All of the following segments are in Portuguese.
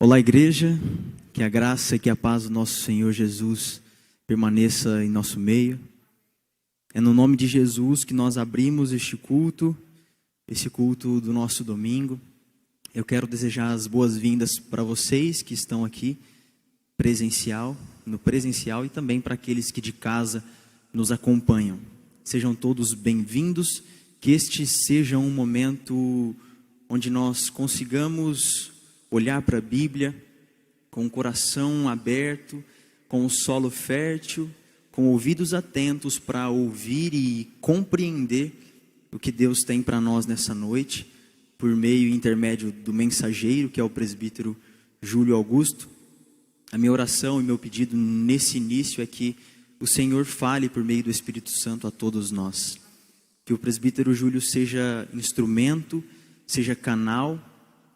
Olá, igreja, que a graça e que a paz do nosso Senhor Jesus permaneça em nosso meio. É no nome de Jesus que nós abrimos esse culto do nosso domingo. Eu quero desejar as boas-vindas para vocês que estão aqui no presencial e também para aqueles que de casa nos acompanham. Sejam todos bem-vindos, que este seja um momento onde nós consigamos olhar para a Bíblia com o coração aberto, com o solo fértil, com ouvidos atentos para ouvir e compreender o que Deus tem para nós nessa noite, por meio e intermédio do mensageiro, que é o presbítero Júlio Augusto. A minha oração e meu pedido nesse início é que o Senhor fale por meio do Espírito Santo a todos nós. Que o presbítero Júlio seja instrumento, seja canal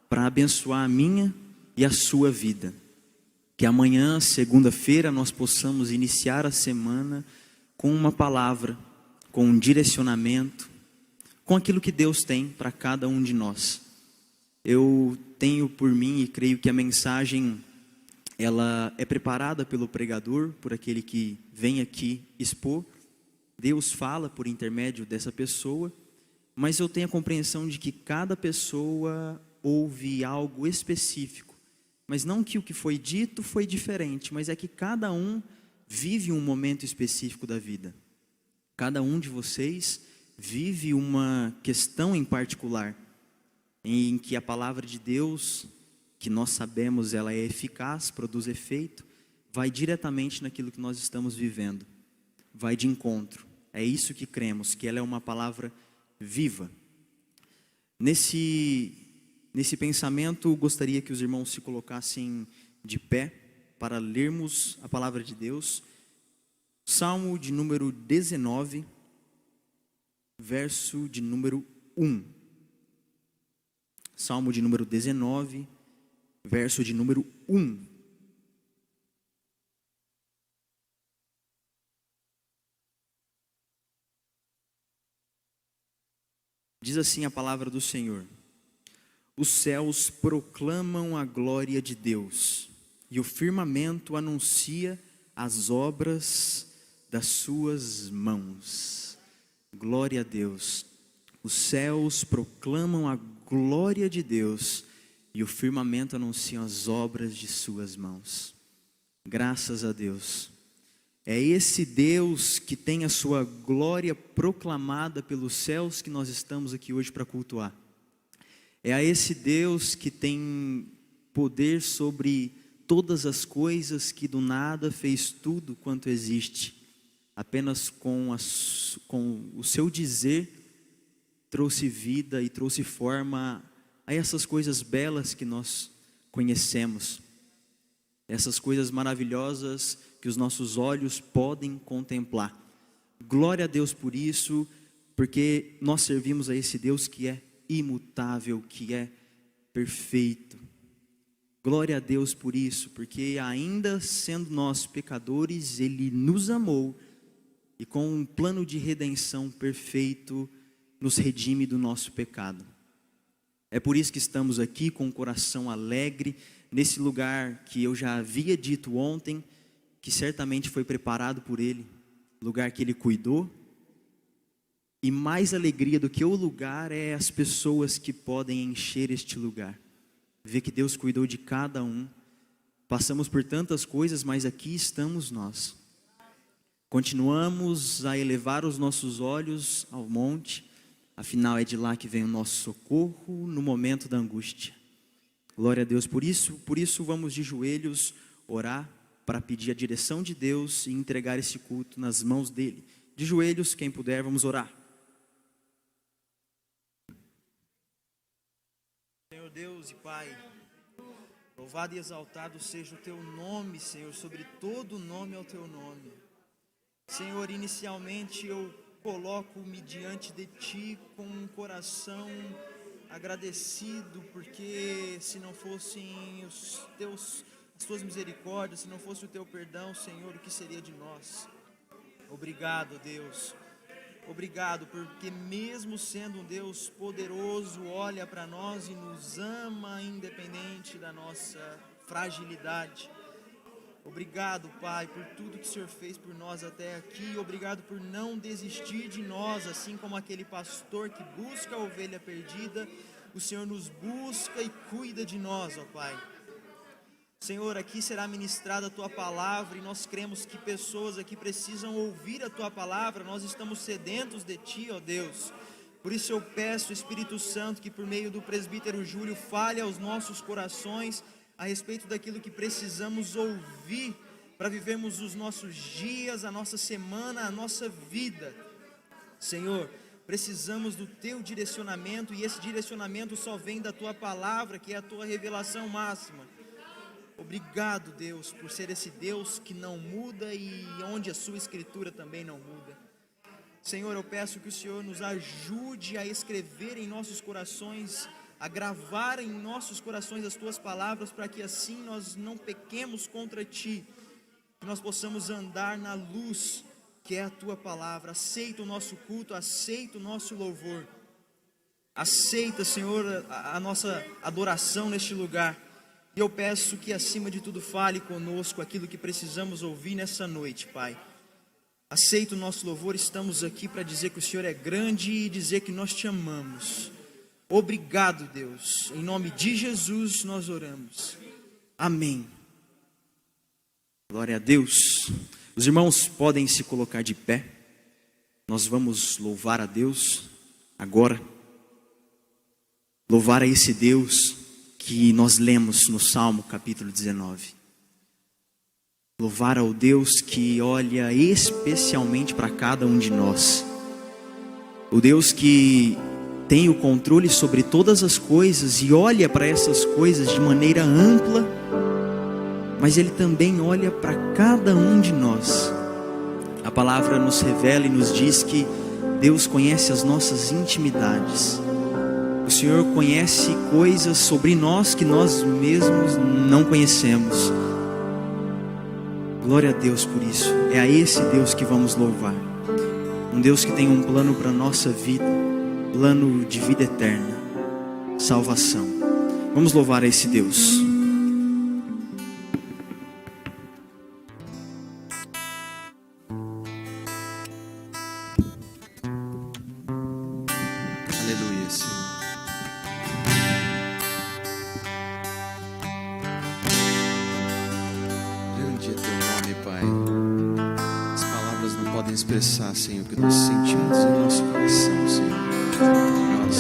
para abençoar a minha e a sua vida. Que amanhã, segunda-feira, nós possamos iniciar a semana com uma palavra, com um direcionamento, com aquilo que Deus tem para cada um de nós. Eu tenho por mim e creio que a mensagem ela é preparada pelo pregador, por aquele que vem aqui expor. Deus fala por intermédio dessa pessoa, mas eu tenho a compreensão de que cada pessoa ouve algo específico. Mas não que o que foi dito foi diferente, mas é que cada um vive um momento específico da vida. Cada um de vocês vive uma questão em particular, em que a palavra de Deus, que nós sabemos ela é eficaz, produz efeito, vai diretamente naquilo que nós estamos vivendo, vai de encontro. É isso que cremos, que ela é uma palavra viva. Nesse pensamento, gostaria que os irmãos se colocassem de pé para lermos a palavra de Deus. Salmo de número 19, verso de número 1. Salmo de número 19, verso de número 1. Diz assim a palavra do Senhor: os céus proclamam a glória de Deus, e o firmamento anuncia as obras das suas mãos. Glória a Deus. Os céus proclamam a glória de Deus, e o firmamento anuncia as obras de suas mãos. Graças a Deus. É esse Deus que tem a sua glória proclamada pelos céus que nós estamos aqui hoje para cultuar. É a esse Deus que tem poder sobre todas as coisas, que do nada fez tudo quanto existe. Apenas com o seu dizer trouxe vida e trouxe forma a essas coisas belas que nós conhecemos. Essas coisas maravilhosas que os nossos olhos podem contemplar. Glória a Deus por isso, porque nós servimos a esse Deus que é imutável, que é perfeito. Glória a Deus por isso, porque ainda sendo nós pecadores, Ele nos amou e com um plano de redenção perfeito nos redime do nosso pecado. É por isso que estamos aqui com o coração alegre, nesse lugar que eu já havia dito ontem, que certamente foi preparado por Ele, lugar que Ele cuidou. E mais alegria do que o lugar é as pessoas que podem encher este lugar. Ver que Deus cuidou de cada um. Passamos por tantas coisas, mas aqui estamos nós. Continuamos a elevar os nossos olhos ao monte, afinal é de lá que vem o nosso socorro no momento da angústia. Glória a Deus por isso vamos de joelhos orar para pedir a direção de Deus e entregar esse culto nas mãos dEle. De joelhos, quem puder, vamos orar. Senhor Deus e Pai, louvado e exaltado seja o Teu nome, Senhor, sobre todo nome é o Teu nome. Senhor, inicialmente eu coloco-me diante de Ti com um coração agradecido, porque se não fossem as Tuas misericórdias, se não fosse o Teu perdão, Senhor, o que seria de nós? Obrigado, Deus. Obrigado, porque mesmo sendo um Deus poderoso, olha para nós e nos ama independente da nossa fragilidade. Obrigado, Pai, por tudo que o Senhor fez por nós até aqui. Obrigado por não desistir de nós, assim como aquele pastor que busca a ovelha perdida. O Senhor nos busca e cuida de nós, ó Pai. Senhor, aqui será ministrada a Tua palavra e nós cremos que pessoas aqui precisam ouvir a Tua palavra. Nós estamos sedentos de Ti, ó Deus. Por isso eu peço, Espírito Santo, que por meio do presbítero Júlio fale aos nossos corações a respeito daquilo que precisamos ouvir para vivermos os nossos dias, a nossa semana, a nossa vida. Senhor, precisamos do Teu direcionamento e esse direcionamento só vem da Tua palavra, que é a Tua revelação máxima. Obrigado, Deus, por ser esse Deus que não muda e onde a Sua Escritura também não muda. Senhor, eu peço que o Senhor nos ajude a escrever em nossos corações, a gravar em nossos corações as Tuas palavras, para que assim nós não pequemos contra Ti, que nós possamos andar na luz que é a Tua palavra. Aceita o nosso culto, aceita o nosso louvor, aceita, Senhor, a nossa adoração neste lugar, e eu peço que acima de tudo fale conosco aquilo que precisamos ouvir nessa noite, Pai. Aceita o nosso louvor, estamos aqui para dizer que o Senhor é grande e dizer que nós Te amamos. Obrigado, Deus, em nome de Jesus nós oramos, amém. Glória a Deus. Os irmãos podem se colocar de pé, nós vamos louvar a Deus agora, louvar a esse Deus que nós lemos no Salmo capítulo 19, louvar ao Deus que olha especialmente para cada um de nós, o Deus que tem o controle sobre todas as coisas e olha para essas coisas de maneira ampla, mas Ele também olha para cada um de nós. A palavra nos revela e nos diz que Deus conhece as nossas intimidades. O Senhor conhece coisas sobre nós que nós mesmos não conhecemos. Glória a Deus por isso. É a esse Deus que vamos louvar. Um Deus que tem um plano para a nossa vida, plano de vida eterna, salvação. Vamos louvar a esse Deus. Aleluia, Senhor. Grande é Teu nome, Pai. As palavras não podem expressar, Senhor, o que nós sentimos em nosso coração, Senhor. Nós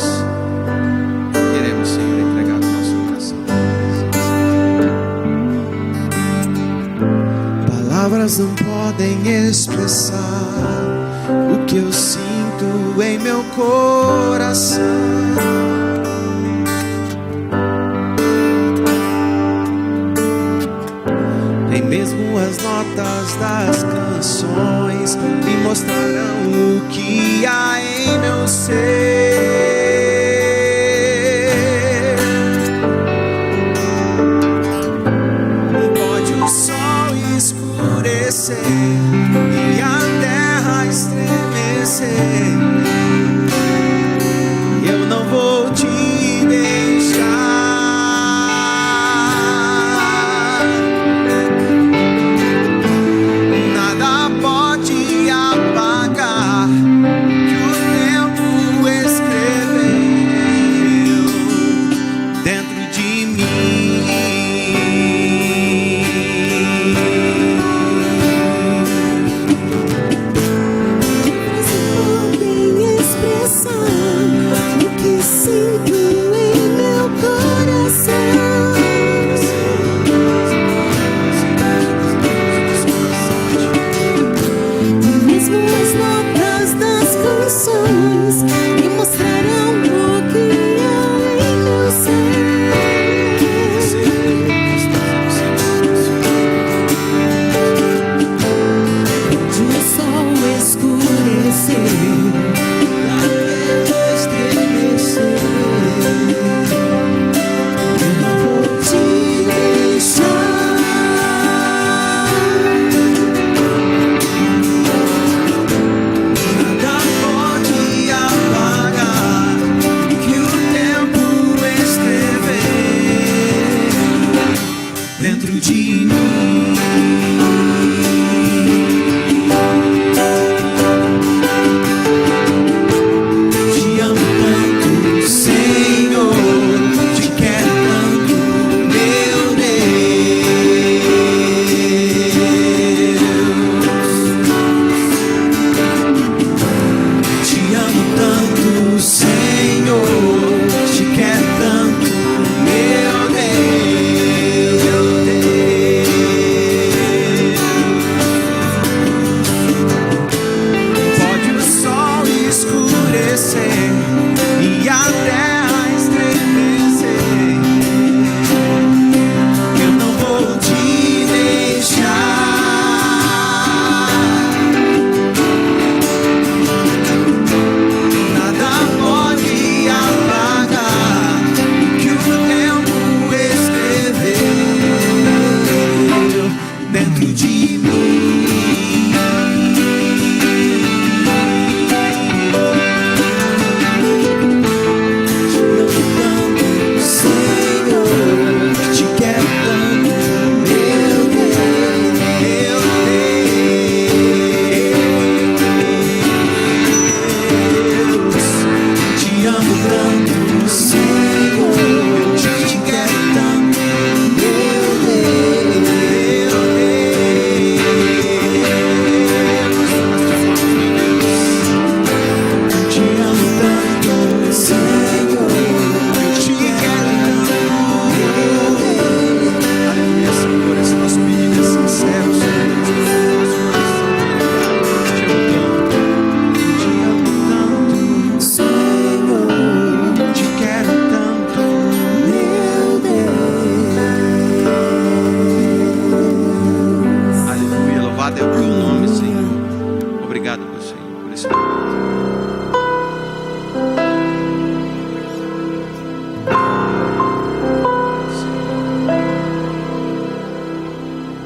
queremos, Senhor, entregar o nosso coração. Palavras não podem expressar o que eu sinto em meu coração. Nem mesmo as notas das canções me mostrarão o que há em meu ser. Pode o sol escurecer e a terra estremecer, eu não vou te deixar. Nada pode apagar que o tempo escreveu dentro de mim. Podem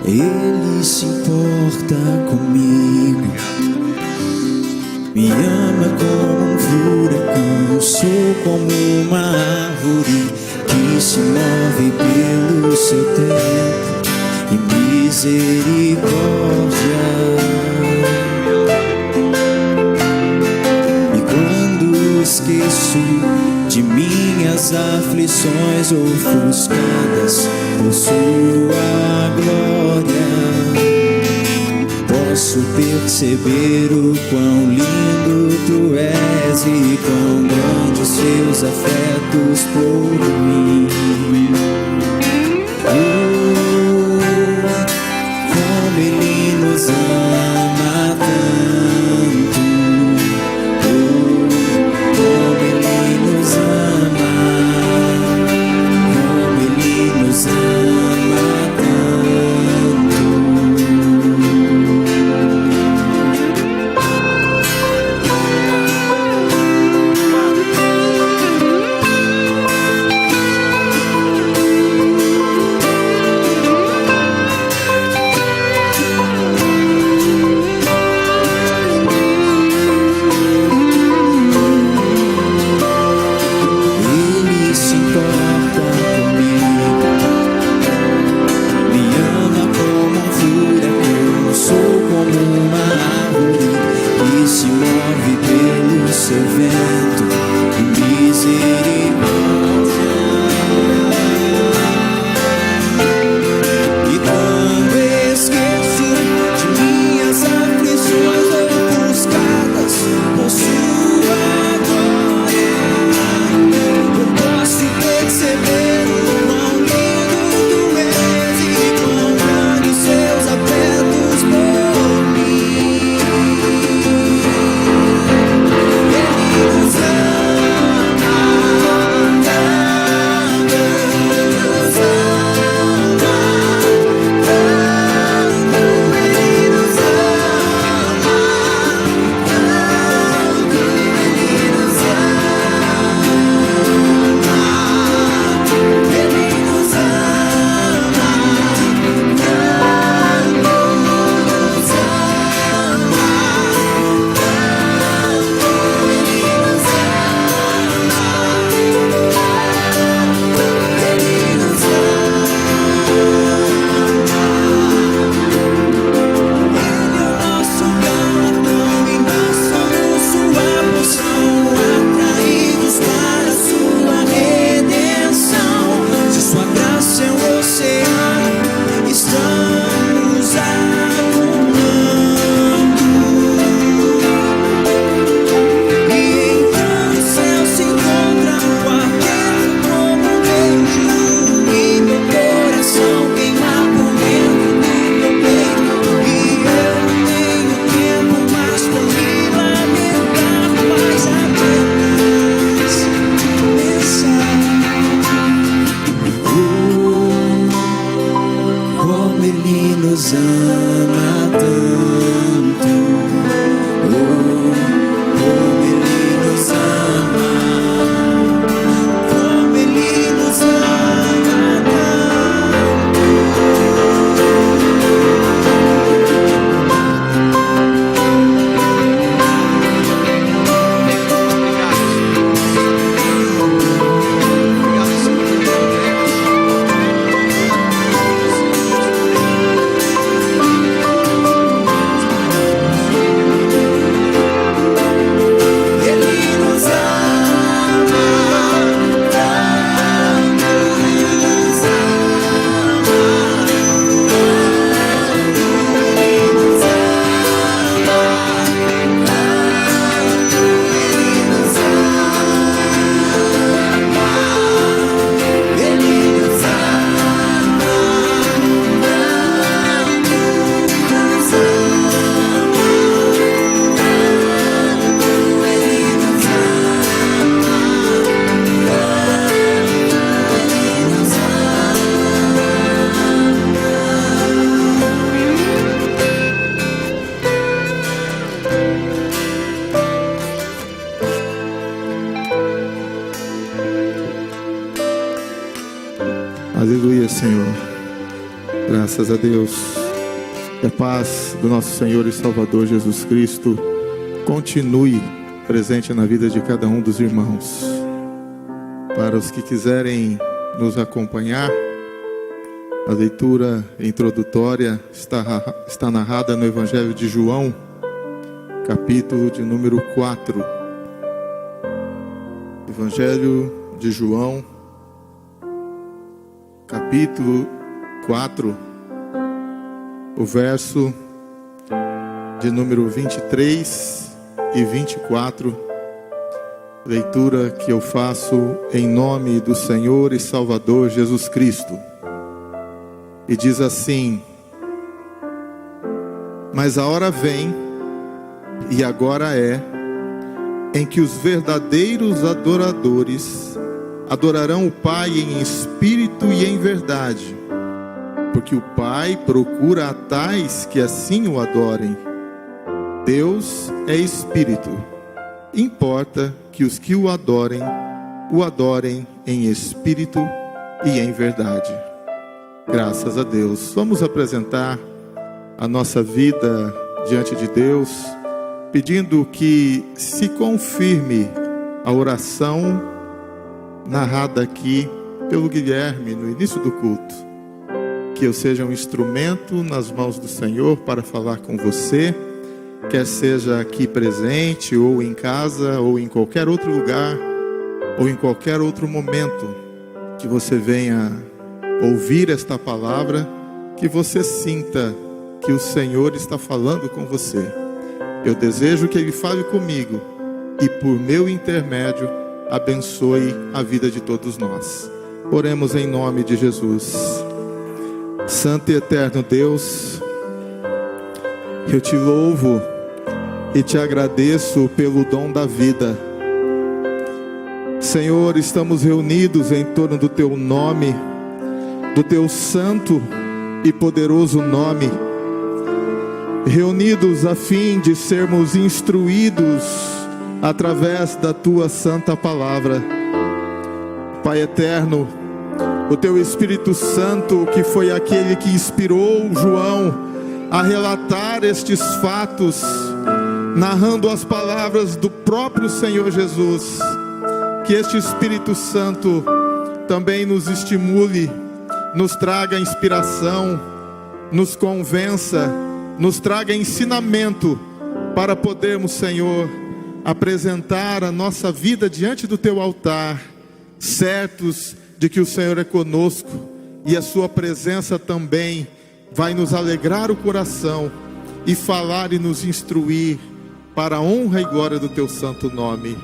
Ele se importa comigo, me ama como um furacão. Sou como uma árvore que se move pelo seu tempo e misericórdia. E quando esqueço de minhas aflições ofuscadas por sua glória, posso perceber o quão lindo tu és e quão grandes seus afetos por mim. Como Ele nos ama tanto, como Ele nos ama, como Ele nos ama tanto. Senhor. Graças a Deus. Que a paz do nosso Senhor e Salvador Jesus Cristo continue presente na vida de cada um dos irmãos. Para os que quiserem nos acompanhar, a leitura introdutória está narrada no Evangelho de João, capítulo de número 4. Evangelho de João, capítulo 4, o verso de número 23 e 24, leitura que eu faço em nome do Senhor e Salvador Jesus Cristo. E diz assim: mas a hora vem, e agora é, em que os verdadeiros adoradores adorarão o Pai em espírito e em verdade, porque o Pai procura a tais que assim o adorem. Deus é espírito, importa que os que o adorem em espírito e em verdade. Graças a Deus. Vamos apresentar a nossa vida diante de Deus, pedindo que se confirme a oração narrada aqui pelo Guilherme no início do culto. Que eu seja um instrumento nas mãos do Senhor para falar com você, quer seja aqui presente, ou em casa, ou em qualquer outro lugar, ou em qualquer outro momento que você venha ouvir esta palavra, que você sinta que o Senhor está falando com você. Eu desejo que Ele fale comigo e por meu intermédio abençoe a vida de todos nós. Oremos em nome de Jesus. Santo e eterno Deus, eu te louvo e te agradeço pelo dom da vida. Senhor, estamos reunidos em torno do teu nome, do teu santo e poderoso nome, reunidos a fim de sermos instruídos através da tua santa palavra. Pai eterno, o teu Espírito Santo, que foi aquele que inspirou João a relatar estes fatos, narrando as palavras do próprio Senhor Jesus, que este Espírito Santo também nos estimule, nos traga inspiração, nos convença, nos traga ensinamento para podermos, Senhor, apresentar a nossa vida diante do teu altar, certos de que o Senhor é conosco e a sua presença também vai nos alegrar o coração e falar e nos instruir para a honra e glória do teu santo nome.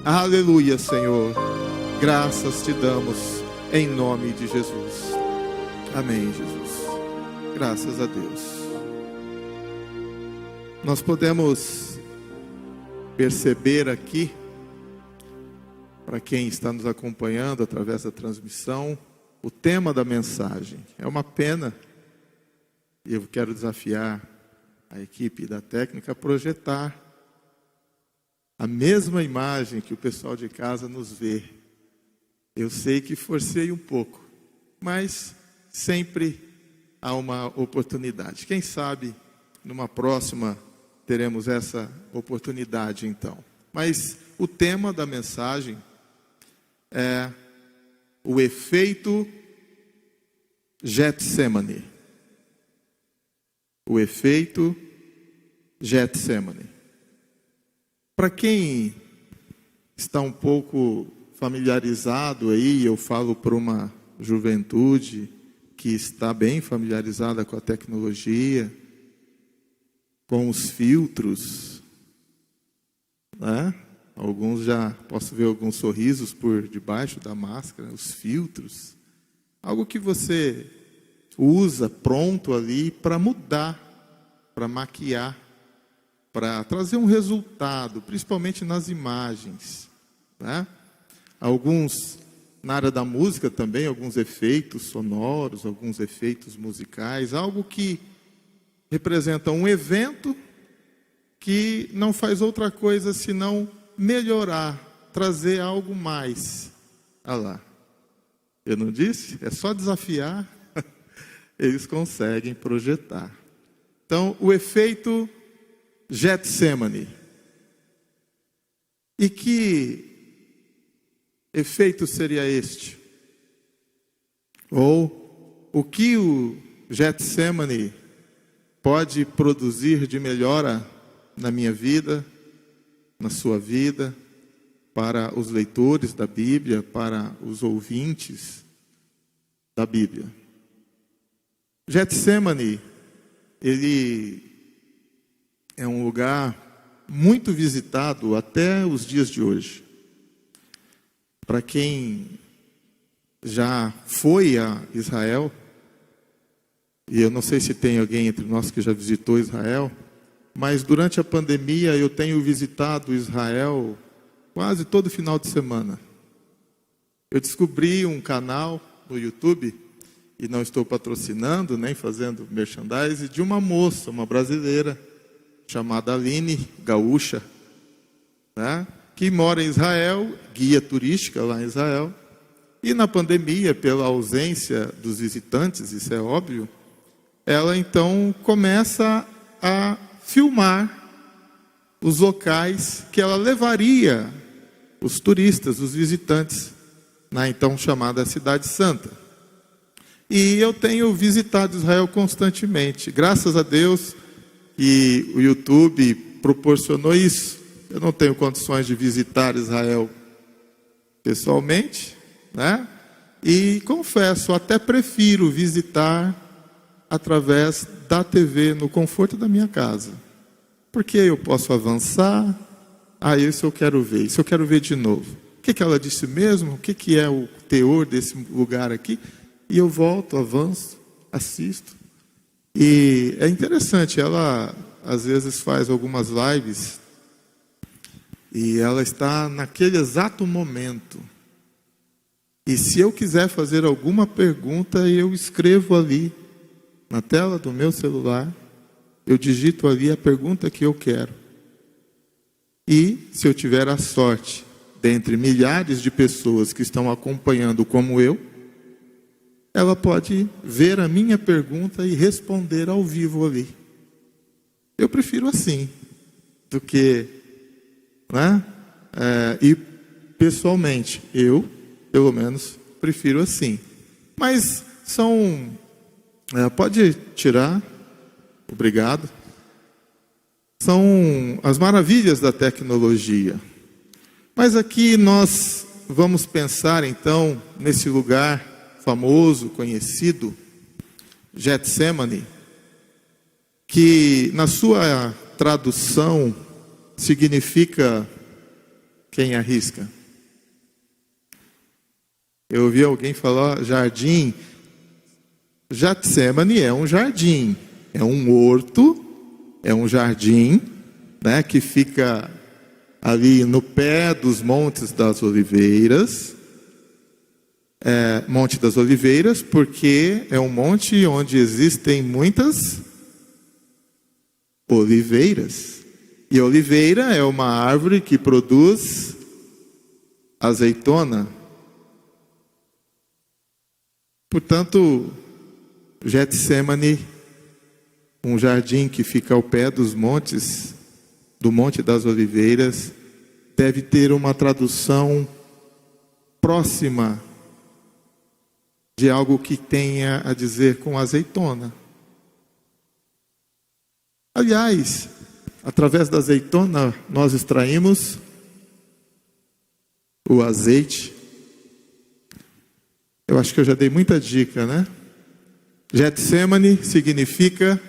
Aleluia, Senhor. Graças te damos em nome de Jesus. Amém, Jesus. Graças a Deus. Nós podemos perceber aqui, para quem está nos acompanhando através da transmissão, o tema da mensagem. É uma pena, e eu quero desafiar a equipe da técnica a projetar a mesma imagem que o pessoal de casa nos vê. Eu sei que forcei um pouco, mas sempre há uma oportunidade. Quem sabe numa próxima teremos essa oportunidade então. Mas o tema da mensagem é o efeito Getsemane. O efeito Getsemane. Para quem está um pouco familiarizado aí, eu falo para uma juventude que está bem familiarizada com a tecnologia, com os filtros, né? Alguns já posso ver alguns sorrisos por debaixo da máscara, os filtros. Algo que você usa pronto ali para mudar, para maquiar, para trazer um resultado, principalmente nas imagens, né? Alguns na área da música também, alguns efeitos sonoros, alguns efeitos musicais, algo que representa um evento que não faz outra coisa senão melhorar, trazer algo mais. Olha lá. Eu não disse? É só desafiar, eles conseguem projetar. Então, o efeito Getsemane. E que efeito seria este? Ou o que o Getsemane pode produzir de melhora na minha vida, na sua vida, para os leitores da Bíblia, para os ouvintes da Bíblia? Getsemane, ele é um lugar muito visitado até os dias de hoje. Para quem já foi a Israel, e eu não sei se tem alguém entre nós que já visitou Israel, mas durante a pandemia eu tenho visitado Israel quase todo final de semana. Eu descobri um canal no YouTube, e não estou patrocinando, nem fazendo merchandising, de uma moça, uma brasileira, chamada Aline, gaúcha, né, que mora em Israel, guia turística lá em Israel. E na pandemia, pela ausência dos visitantes, isso é óbvio, ela então começa a filmar os locais que ela levaria os turistas, os visitantes, na então chamada Cidade Santa. E eu tenho visitado Israel constantemente. Graças a Deus que o YouTube proporcionou isso. Eu não tenho condições de visitar Israel pessoalmente, né? E confesso, até prefiro visitar através da TV, no conforto da minha casa. Porque eu posso avançar. Isso eu quero ver, isso eu quero ver de novo. O que ela disse mesmo? O que é o teor desse lugar aqui? E eu volto, avanço, assisto. E é interessante, ela às vezes faz algumas lives e ela está naquele exato momento. E se eu quiser fazer alguma pergunta, eu escrevo ali, na tela do meu celular, eu digito ali a pergunta que eu quero. E se eu tiver a sorte, dentre milhares de pessoas que estão acompanhando como eu, ela pode ver a minha pergunta e responder ao vivo ali. Eu prefiro assim, do que, né? E pessoalmente, eu, pelo menos, prefiro assim. Mas pode tirar, obrigado. São as maravilhas da tecnologia. Mas aqui nós vamos pensar então nesse lugar famoso, conhecido, Getsemane, que na sua tradução significa, quem arrisca? Eu ouvi alguém falar jardim. Getsemane é um jardim, é um horto, é um jardim, né, que fica ali no pé dos Montes das Oliveiras. Monte das Oliveiras, porque é um monte onde existem muitas oliveiras. E a oliveira é uma árvore que produz azeitona. Portanto, Getsemane, um jardim que fica ao pé dos montes, do Monte das Oliveiras, deve ter uma tradução próxima de algo que tenha a dizer com azeitona. Aliás, através da azeitona nós extraímos o azeite. Eu acho que eu já dei muita dica, né? Getsemane significa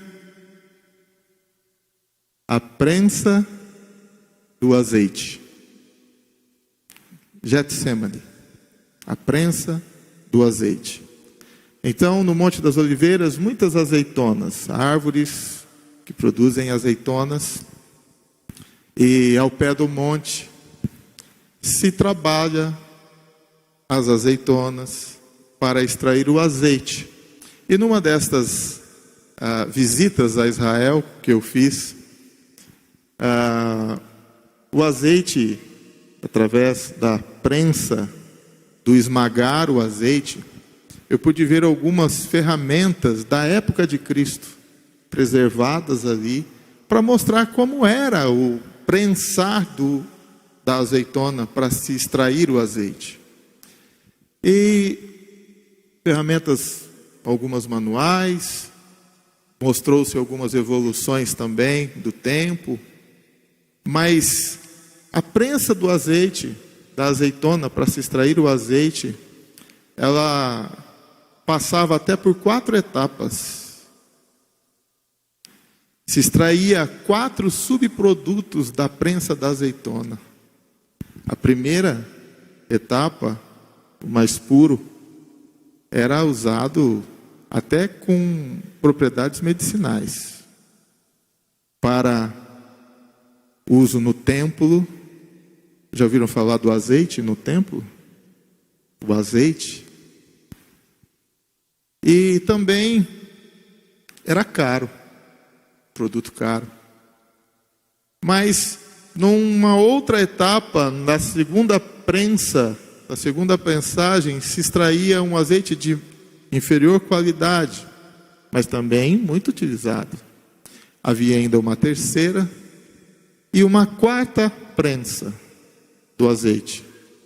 a prensa do azeite. Getsemane, a prensa do azeite. Então, no Monte das Oliveiras, muitas azeitonas, árvores que produzem azeitonas, e ao pé do monte se trabalha as azeitonas para extrair o azeite. E numa destas visitas a Israel que eu fiz, o azeite, através da prensa do esmagar o azeite, eu pude ver algumas ferramentas da época de Cristo, preservadas ali, para mostrar como era o prensar da azeitona para se extrair o azeite. E ferramentas, algumas manuais, mostrou-se algumas evoluções também do tempo, mas a prensa do azeite, da azeitona para se extrair o azeite, ela passava até por 4 etapas. Se extraía 4 subprodutos da prensa da azeitona. A primeira etapa, o mais puro, era usado até com propriedades medicinais para uso no templo. Já ouviram falar do azeite no templo? O azeite. E também era caro, produto caro. Mas numa outra etapa, na segunda prensa, na segunda prensagem, se extraía um azeite de inferior qualidade, mas também muito utilizado. Havia ainda uma terceira e uma quarta prensa do azeite,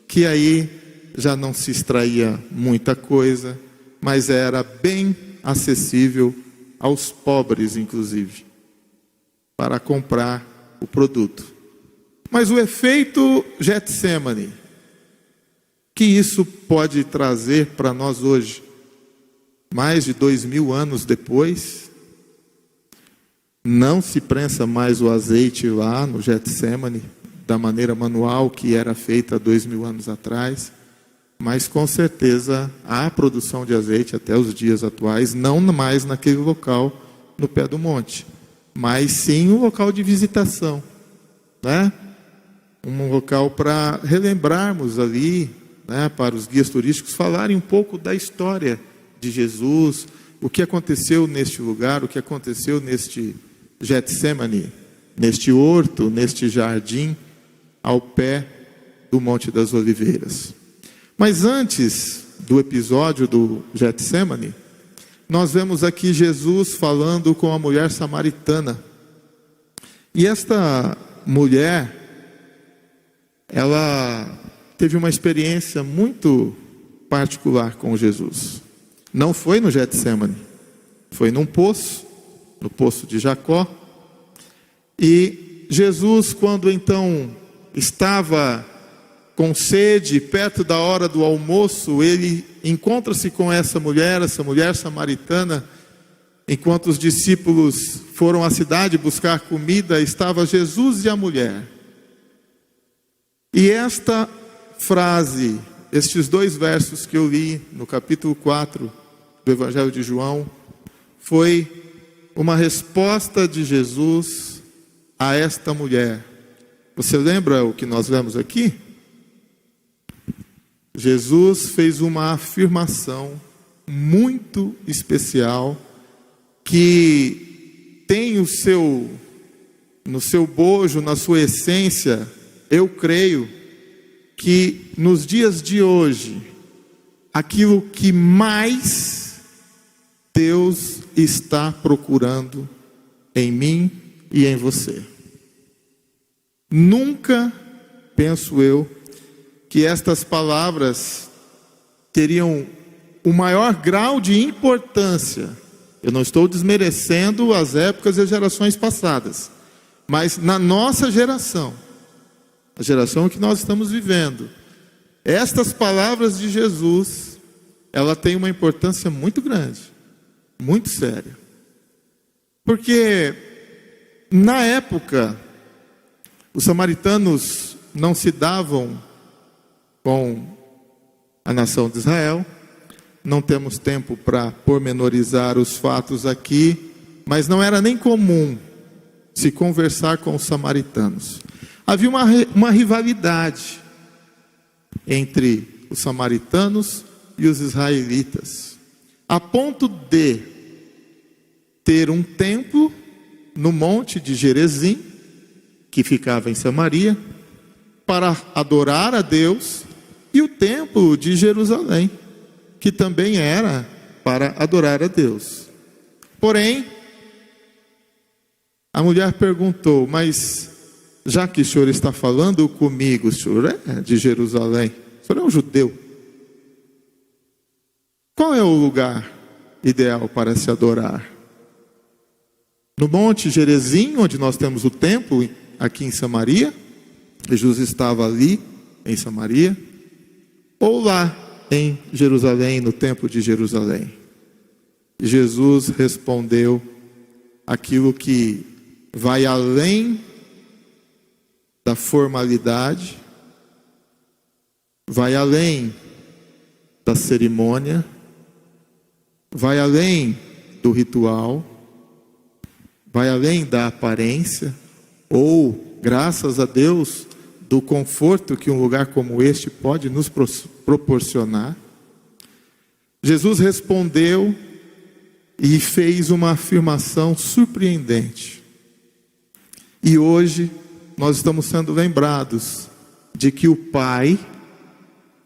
que aí já não se extraía muita coisa, mas era bem acessível aos pobres, inclusive, para comprar o produto. Mas o efeito Getsemane, que isso pode trazer para nós hoje, mais de 2000 anos depois, não se prensa mais o azeite lá no Getsemane, da maneira manual que era feita há 2000 anos atrás, mas com certeza há produção de azeite até os dias atuais, não mais naquele local no pé do monte, mas sim um local de visitação, né? Um local para relembrarmos ali, né, para os guias turísticos falarem um pouco da história de Jesus, o que aconteceu neste lugar, o que aconteceu neste Getsemane, neste horto, neste jardim, ao pé do Monte das Oliveiras. Mas antes do episódio do Getsemane, nós vemos aqui Jesus falando com a mulher samaritana. E esta mulher, ela teve uma experiência muito particular com Jesus. Não foi no Getsemane, foi num poço, no poço de Jacó. E Jesus, quando então estava com sede, perto da hora do almoço, ele encontra-se com essa mulher samaritana. Enquanto os discípulos foram à cidade buscar comida, estava Jesus e a mulher. E esta frase, estes 2 versos que eu li no capítulo 4 do Evangelho de João, foi uma resposta de Jesus a esta mulher. Você lembra o que nós lemos aqui? Jesus fez uma afirmação muito especial que tem no seu bojo, na sua essência, eu creio que nos dias de hoje, aquilo que mais Deus está procurando em mim e em você. Nunca, penso eu, que estas palavras teriam o maior grau de importância. Eu não estou desmerecendo as épocas e as gerações passadas, mas na nossa geração, a geração que nós estamos vivendo, estas palavras de Jesus, ela tem uma importância muito grande, muito séria. Porque na época, os samaritanos não se davam com a nação de Israel. Não temos tempo para pormenorizar os fatos aqui, mas não era nem comum se conversar com os samaritanos. Havia uma rivalidade entre os samaritanos e os israelitas, a ponto de ter um templo no monte de Gerizim, que ficava em Samaria, para adorar a Deus, e o templo de Jerusalém, que também era para adorar a Deus. Porém, a mulher perguntou: mas já que o senhor está falando comigo, o senhor é de Jerusalém, o senhor é um judeu, qual é o lugar ideal para se adorar? No Monte Gerizim, onde nós temos o templo, aqui em Samaria, Jesus estava ali em Samaria, ou lá em Jerusalém, no templo de Jerusalém? E Jesus respondeu aquilo que vai além da formalidade, vai além da cerimônia, vai além do ritual, vai além da aparência, ou, graças a Deus, do conforto que um lugar como este pode nos proporcionar. Jesus respondeu e fez uma afirmação surpreendente. E hoje nós estamos sendo lembrados de que o Pai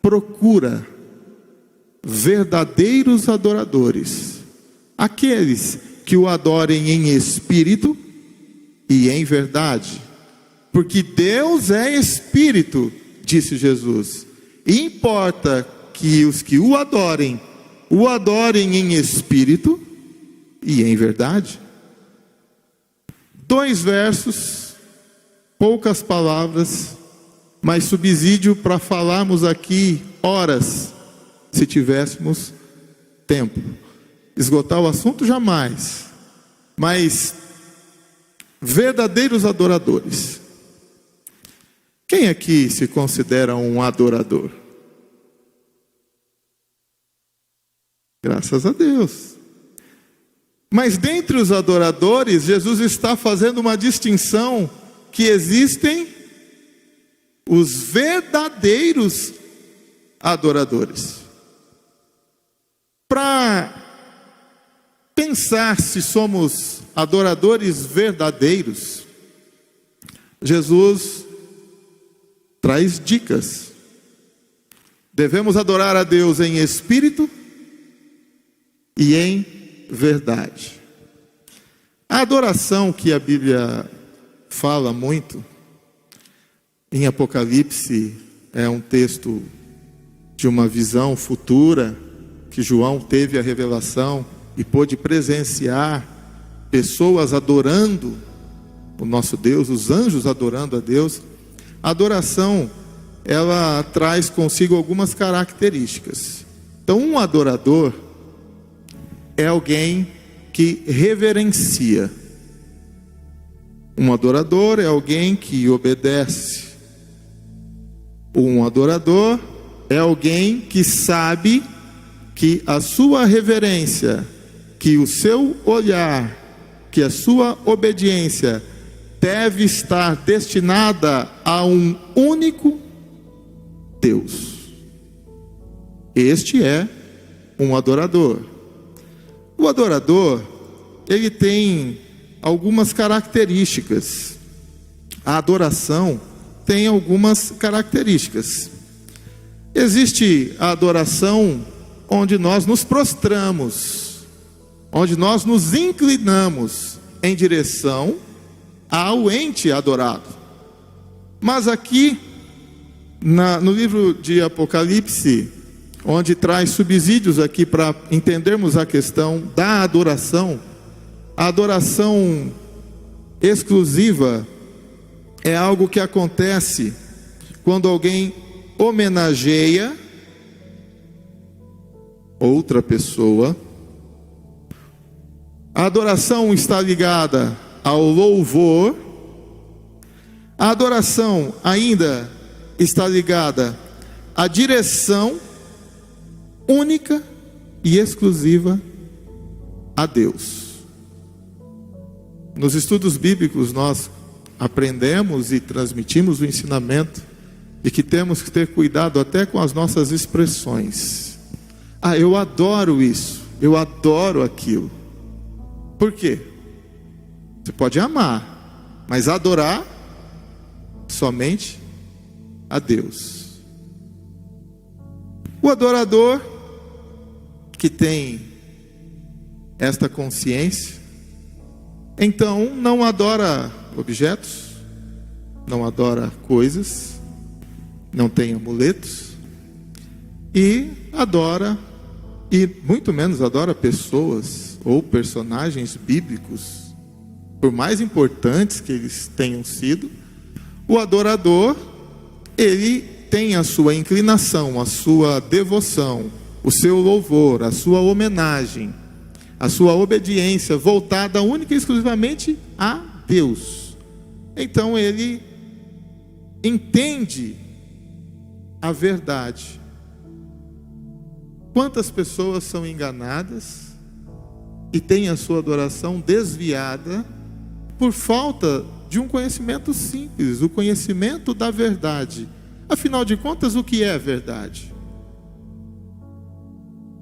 procura verdadeiros adoradores, aqueles que o adorem em espírito e em verdade, porque Deus é espírito, disse Jesus, e importa que os que o adorem em espírito e em verdade. 2 versos, poucas palavras, mas subsídio para falarmos aqui horas, se tivéssemos tempo. Esgotar o assunto jamais, mas verdadeiros adoradores. Quem aqui se considera um adorador? Graças a Deus. Mas dentre os adoradores, Jesus está fazendo uma distinção, que existem os verdadeiros adoradores. Para pensar se somos adoradores verdadeiros, Jesus traz dicas. Devemos adorar a Deus em espírito e em verdade. A adoração que a Bíblia fala muito, em Apocalipse, é um texto de uma visão futura, que João teve a revelação e pôde presenciar pessoas adorando o nosso Deus, os anjos adorando a Deus. A adoração, ela traz consigo algumas características. Então, um adorador é alguém que reverencia. Um adorador é alguém que obedece. Um adorador é alguém que sabe que a sua reverência, que o seu olhar, que a sua obediência deve estar destinada a um único Deus. Este é um adorador. O adorador, ele tem algumas características. A adoração tem algumas características. Existe a adoração onde nós nos prostramos, onde nós nos inclinamos em direção ao ente adorado. Mas aqui, no livro de Apocalipse, onde traz subsídios aqui para entendermos a questão da adoração, a adoração exclusiva é algo que acontece quando alguém homenageia outra pessoa. A adoração está ligada ao louvor. A adoração ainda está ligada à direção única e exclusiva a Deus. Nos estudos bíblicos nós aprendemos e transmitimos o ensinamento de que temos que ter cuidado até com as nossas expressões. Ah, eu adoro isso, eu adoro aquilo. Por quê? Você pode amar, mas adorar somente a Deus. O adorador que tem esta consciência, então não adora objetos, não adora coisas, não tem amuletos, e muito menos adora pessoas ou personagens bíblicos, por mais importantes que eles tenham sido. O adorador, ele tem a sua inclinação, a sua devoção, o seu louvor, a sua homenagem, a sua obediência voltada única e exclusivamente a Deus. Então ele entende a verdade. Quantas pessoas são enganadas e têm a sua adoração desviada por falta de um conhecimento simples, o conhecimento da verdade. Afinal de contas, o que é a verdade?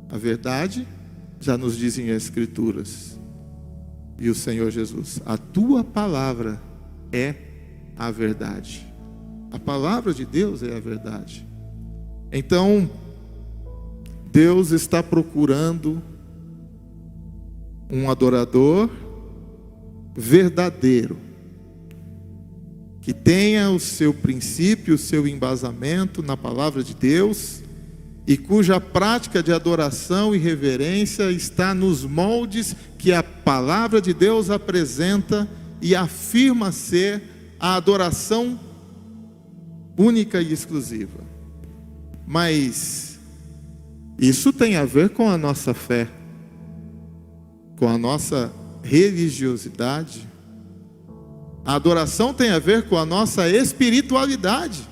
A verdade, já nos dizem as Escrituras e o Senhor Jesus: a tua palavra é a verdade. A palavra de Deus é a verdade. Então, Deus está procurando um adorador verdadeiro, que tenha o seu princípio, o seu embasamento na palavra de Deus, e cuja prática de adoração e reverência está nos moldes que a palavra de Deus apresenta e afirma ser a adoração única e exclusiva. Mas isso tem a ver com a nossa fé, com a nossa religiosidade. A adoração tem a ver com a nossa espiritualidade,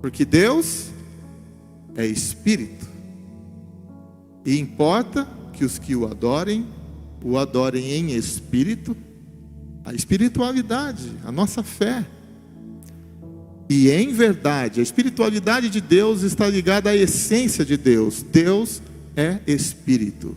porque Deus é espírito, e importa que os que o adorem em espírito. A espiritualidade, a nossa fé, e em verdade. A espiritualidade de Deus está ligada à essência de Deus. Deus é espírito,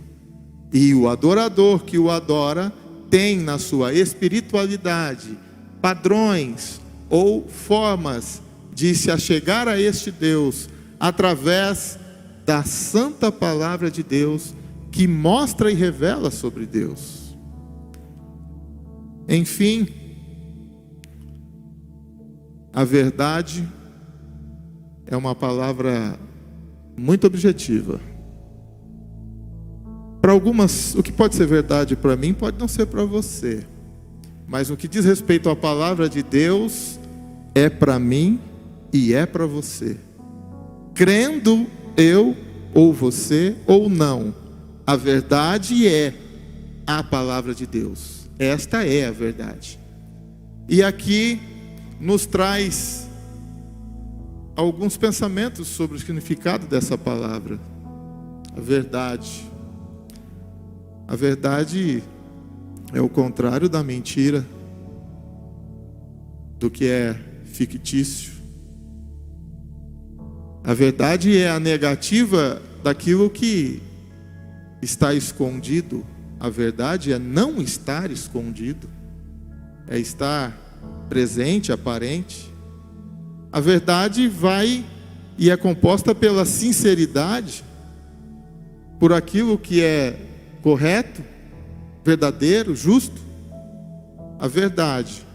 e o adorador que o adora tem na sua espiritualidade padrões ou formas de se achegar a este Deus através da santa palavra de Deus, que mostra e revela sobre Deus. Enfim, a verdade é uma palavra muito objetiva. Para algumas, o que pode ser verdade para mim pode não ser para você, mas no que diz respeito à palavra de Deus, é para mim e é para você. Crendo eu ou você ou não, a verdade é a palavra de Deus. Esta é a verdade. E aqui nos traz alguns pensamentos sobre o significado dessa palavra. A verdade. A verdade é o contrário da mentira, do que é fictício. A verdade é a negativa daquilo que está escondido. A verdade é não estar escondido, é estar presente, aparente. A verdade vai e é composta pela sinceridade, por aquilo que é correto, verdadeiro, justo. A verdade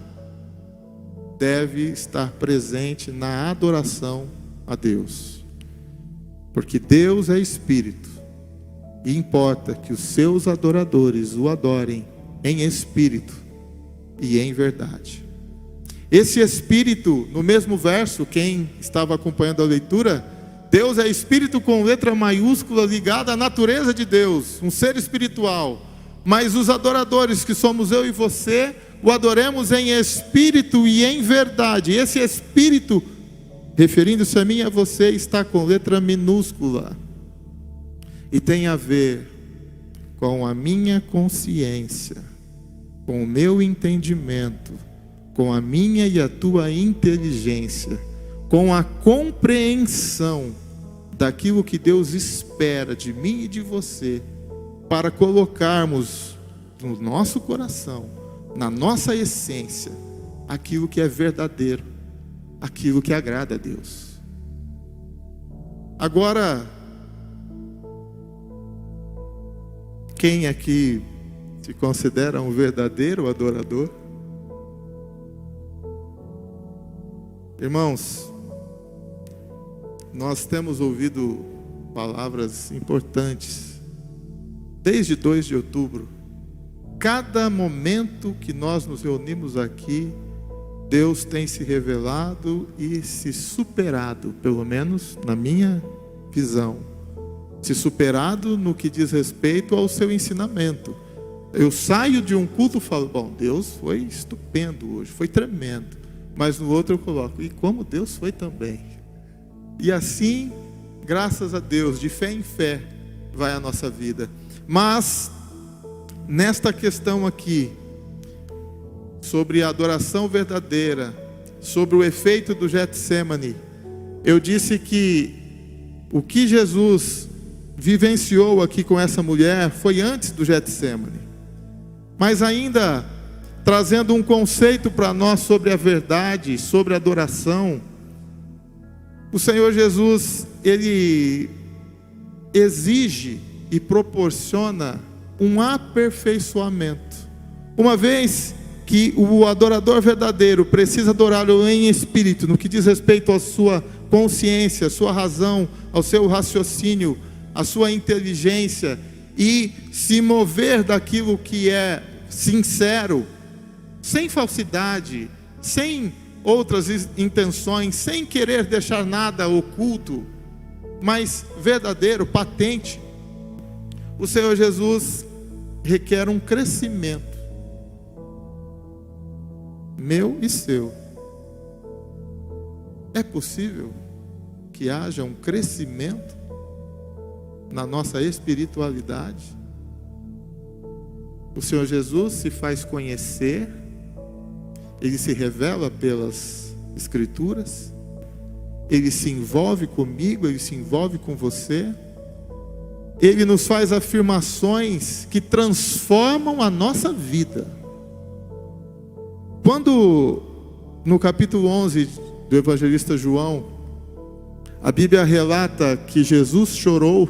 deve estar presente na adoração a Deus, porque Deus é espírito, e importa que os seus adoradores o adorem em espírito e em verdade. Esse espírito, no mesmo verso, quem estava acompanhando a leitura, Deus é espírito com letra maiúscula, ligada à natureza de Deus, um ser espiritual. Mas os adoradores, que somos eu e você, o adoremos em espírito e em verdade. Esse espírito, referindo-se a mim e a você, está com letra minúscula, e tem a ver com a minha consciência, com o meu entendimento, com a minha e a tua inteligência, com a compreensão daquilo que Deus espera de mim e de você, para colocarmos no nosso coração, na nossa essência, aquilo que é verdadeiro, aquilo que agrada a Deus. Agora, quem aqui se considera um verdadeiro adorador? Irmãos, nós temos ouvido palavras importantes desde 2 de outubro. Cada momento que nós nos reunimos aqui, Deus tem se revelado e se superado, pelo menos na minha visão, se superado no que diz respeito ao seu ensinamento. Eu saio de um culto e falo, bom, Deus foi estupendo hoje, foi tremendo. Mas no outro eu coloco, e como Deus foi também. E assim, graças a Deus, de fé em fé, vai a nossa vida. Mas, nesta questão aqui, sobre a adoração verdadeira, sobre o efeito do Getsemane, eu disse que o que Jesus vivenciou aqui com essa mulher foi antes do Getsemane. Mas ainda trazendo um conceito para nós sobre a verdade, sobre a adoração, o Senhor Jesus, Ele exige e proporciona um aperfeiçoamento. Uma vez que o adorador verdadeiro precisa adorá-lo em espírito, no que diz respeito à sua consciência, à sua razão, ao seu raciocínio, à sua inteligência, e se mover daquilo que é sincero, sem falsidade, sem outras intenções, sem querer deixar nada oculto, mas verdadeiro, patente. O Senhor Jesus requer um crescimento, meu e seu. É possível que haja um crescimento na nossa espiritualidade? O Senhor Jesus se faz conhecer, Ele se revela pelas Escrituras, Ele se envolve comigo, Ele se envolve com você, Ele nos faz afirmações que transformam a nossa vida. Quando no capítulo 11 do evangelista João, a Bíblia relata que Jesus chorou,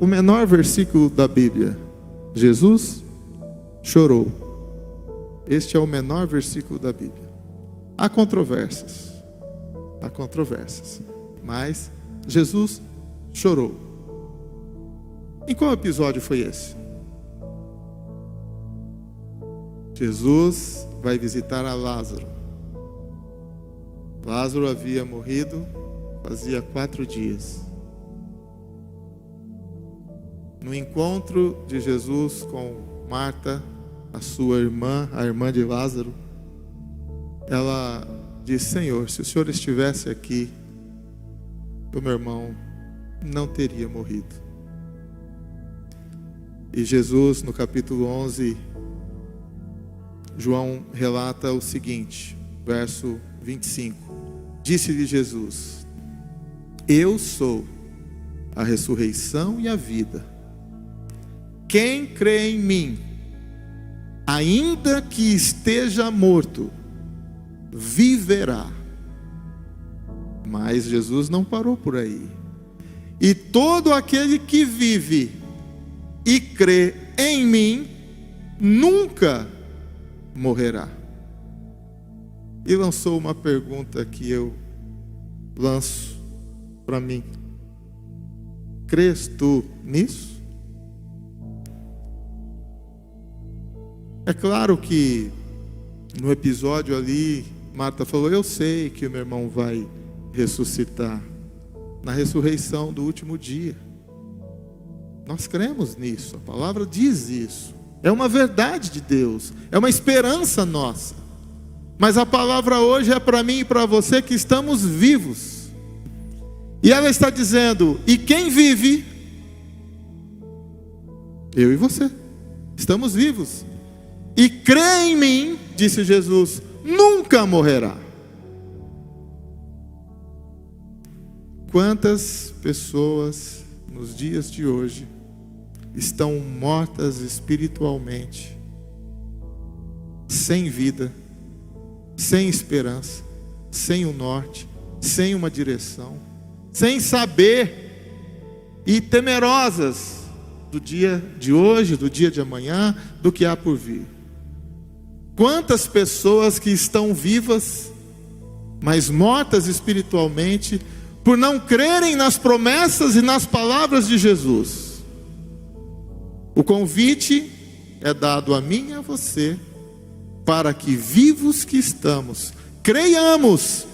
o menor versículo da Bíblia, Jesus chorou. Este é o menor versículo da Bíblia. Há controvérsias, mas Jesus chorou. Em qual episódio foi esse? Jesus vai visitar a Lázaro. Lázaro havia morrido fazia 4 dias. No encontro de Jesus com Marta, a sua irmã, a irmã de Lázaro, ela disse: Senhor, se o Senhor estivesse aqui, o meu irmão não teria morrido. E Jesus, no capítulo 11, João relata o seguinte, verso 25: Disse-lhe Jesus: Eu sou a ressurreição e a vida. Quem crê em mim, ainda que esteja morto, viverá. Mas Jesus não parou por aí. E todo aquele que vive e crê em mim, nunca morrerá. E lançou uma pergunta que eu lanço para mim: crês tu nisso? É claro que no episódio ali, Marta falou: eu sei que o meu irmão vai ressuscitar na ressurreição do último dia. Nós cremos nisso, a palavra diz isso. É uma verdade de Deus, é uma esperança nossa. Mas a palavra hoje é para mim e para você que estamos vivos. E ela está dizendo: e quem vive? Eu e você, estamos vivos. E crê em mim, disse Jesus, nunca morrerá. Quantas pessoas nos dias de hoje estão mortas espiritualmente, sem vida, sem esperança, sem um norte, sem uma direção, sem saber e temerosas do dia de hoje, do dia de amanhã, do que há por vir. Quantas pessoas que estão vivas, mas mortas espiritualmente, por não crerem nas promessas e nas palavras de Jesus. O convite é dado a mim e a você, para que vivos que estamos, creiamos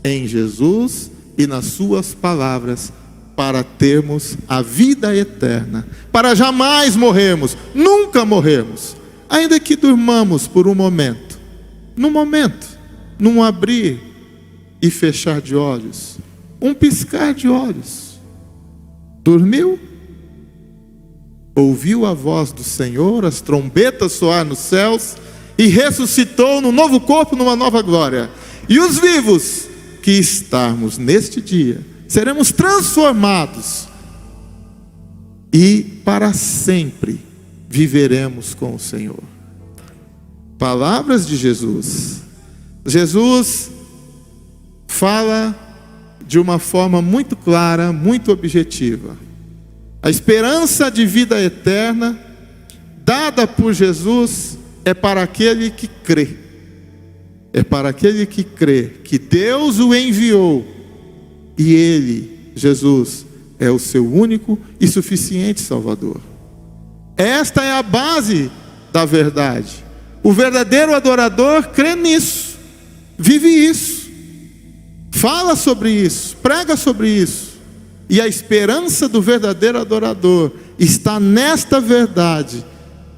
em Jesus e nas suas palavras, para termos a vida eterna, para jamais morrermos, nunca morrermos, ainda que durmamos por um momento, num abrir e fechar de olhos, um piscar de olhos. Dormiu? Ouviu a voz do Senhor, as trombetas soar nos céus, e ressuscitou num novo corpo, numa nova glória. E os vivos que estarmos neste dia, seremos transformados, e para sempre viveremos com o Senhor. Palavras de Jesus. Jesus fala de uma forma muito clara, muito objetiva. A esperança de vida eterna dada por Jesus é para aquele que crê. É para aquele que crê que Deus o enviou e Ele, Jesus, é o seu único e suficiente Salvador. Esta é a base da verdade. O verdadeiro adorador crê nisso, vive isso, fala sobre isso, prega sobre isso. E a esperança do verdadeiro adorador está nesta verdade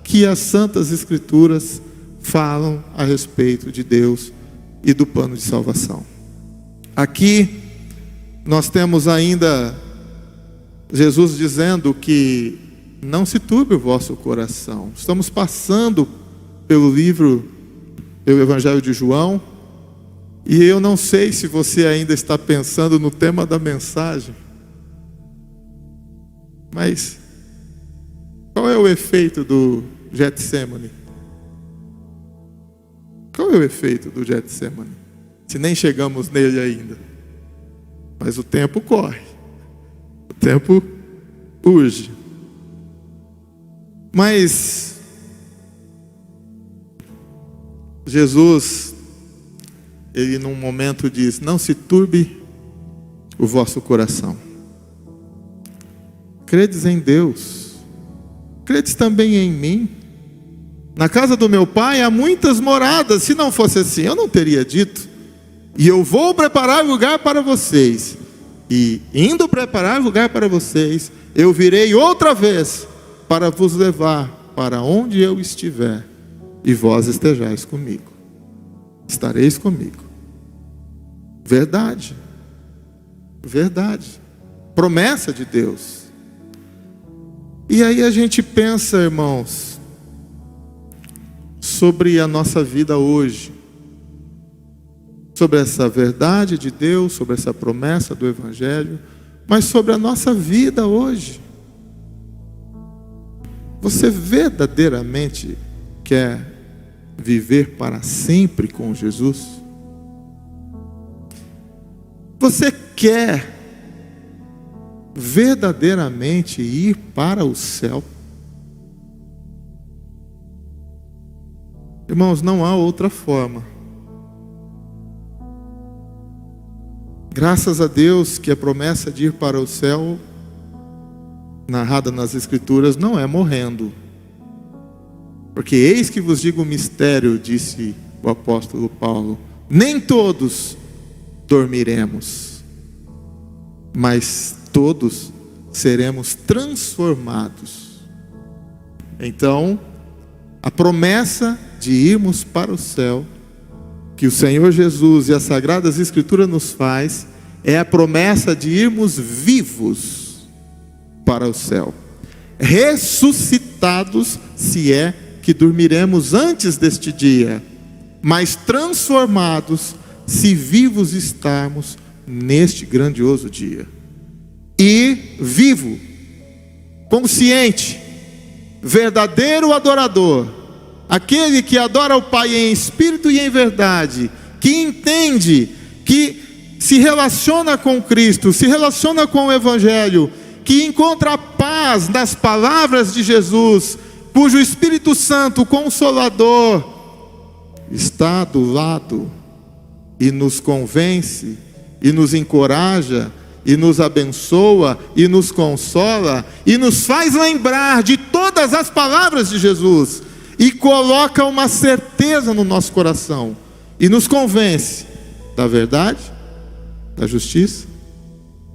que as Santas Escrituras falam a respeito de Deus e do plano de salvação. Aqui nós temos ainda Jesus dizendo que não se turbe o vosso coração. Estamos passando pelo Evangelho de João, e eu não sei se você ainda está pensando no tema da mensagem, mas qual é o efeito do Getsemane? Qual é o efeito do Getsemane? Se nem chegamos nele ainda. Mas o tempo corre, o tempo urge. Mas Jesus, Ele num momento diz: não se turbe o vosso coração. Credes em Deus, credes também em mim. Na casa do meu Pai há muitas moradas. Se não fosse assim, eu não teria dito. E eu vou preparar lugar para vocês. E indo preparar lugar para vocês, eu virei outra vez para vos levar para onde eu estiver, e vós estejais comigo. Estareis comigo. Verdade. Verdade. Promessa de Deus. E aí a gente pensa, irmãos, sobre a nossa vida hoje, sobre essa verdade de Deus, sobre essa promessa do Evangelho, mas sobre a nossa vida hoje. Você verdadeiramente quer viver para sempre com Jesus? Você quer verdadeiramente ir para o céu? Irmãos, não há outra forma. Graças a Deus que a promessa de ir para o céu, narrada nas Escrituras, não é morrendo. Porque eis que vos digo um mistério, disse o apóstolo Paulo: nem todos dormiremos, mas todos seremos transformados. Então, a promessa de irmos para o céu, que o Senhor Jesus e as Sagradas Escrituras nos faz, é a promessa de irmos vivos para o céu, ressuscitados, se é que dormiremos antes deste dia, mas transformados, se vivos estarmos neste grandioso dia. E vivo, consciente, verdadeiro adorador, aquele que adora o Pai em espírito e em verdade, que entende que se relaciona com Cristo, se relaciona com o Evangelho, que encontra paz nas palavras de Jesus, cujo Espírito Santo, Consolador, está do lado e nos convence, e nos encoraja, e nos abençoa, e nos consola, e nos faz lembrar de todas as palavras de Jesus, e coloca uma certeza no nosso coração, e nos convence da verdade, da justiça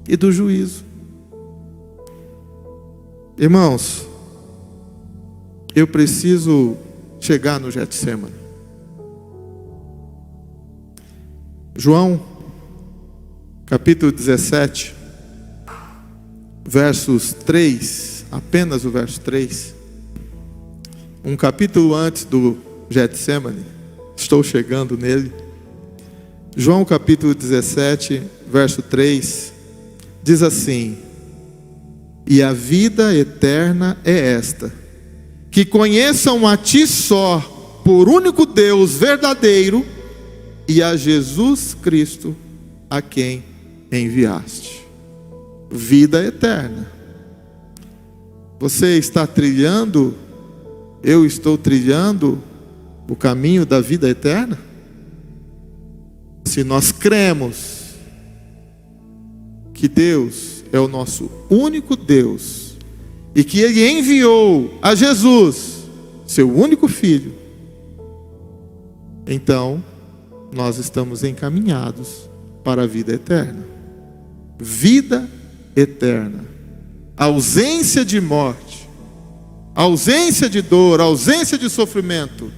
e do juízo. Irmãos, eu preciso chegar no Getsemane. João, capítulo 17, versos 3, apenas o verso 3. Um capítulo antes do Getsemane, estou chegando nele. João capítulo 17, verso 3, diz assim: e a vida eterna é esta, que conheçam a Ti só, por único Deus verdadeiro, e a Jesus Cristo, a quem enviaste. Vida eterna. Você está trilhando, eu estou trilhando o caminho da vida eterna? Se nós cremos que Deus é o nosso único Deus, e que Ele enviou a Jesus, seu único Filho, então nós estamos encaminhados para a vida eterna. Vida eterna, ausência de morte, ausência de dor, ausência de sofrimento.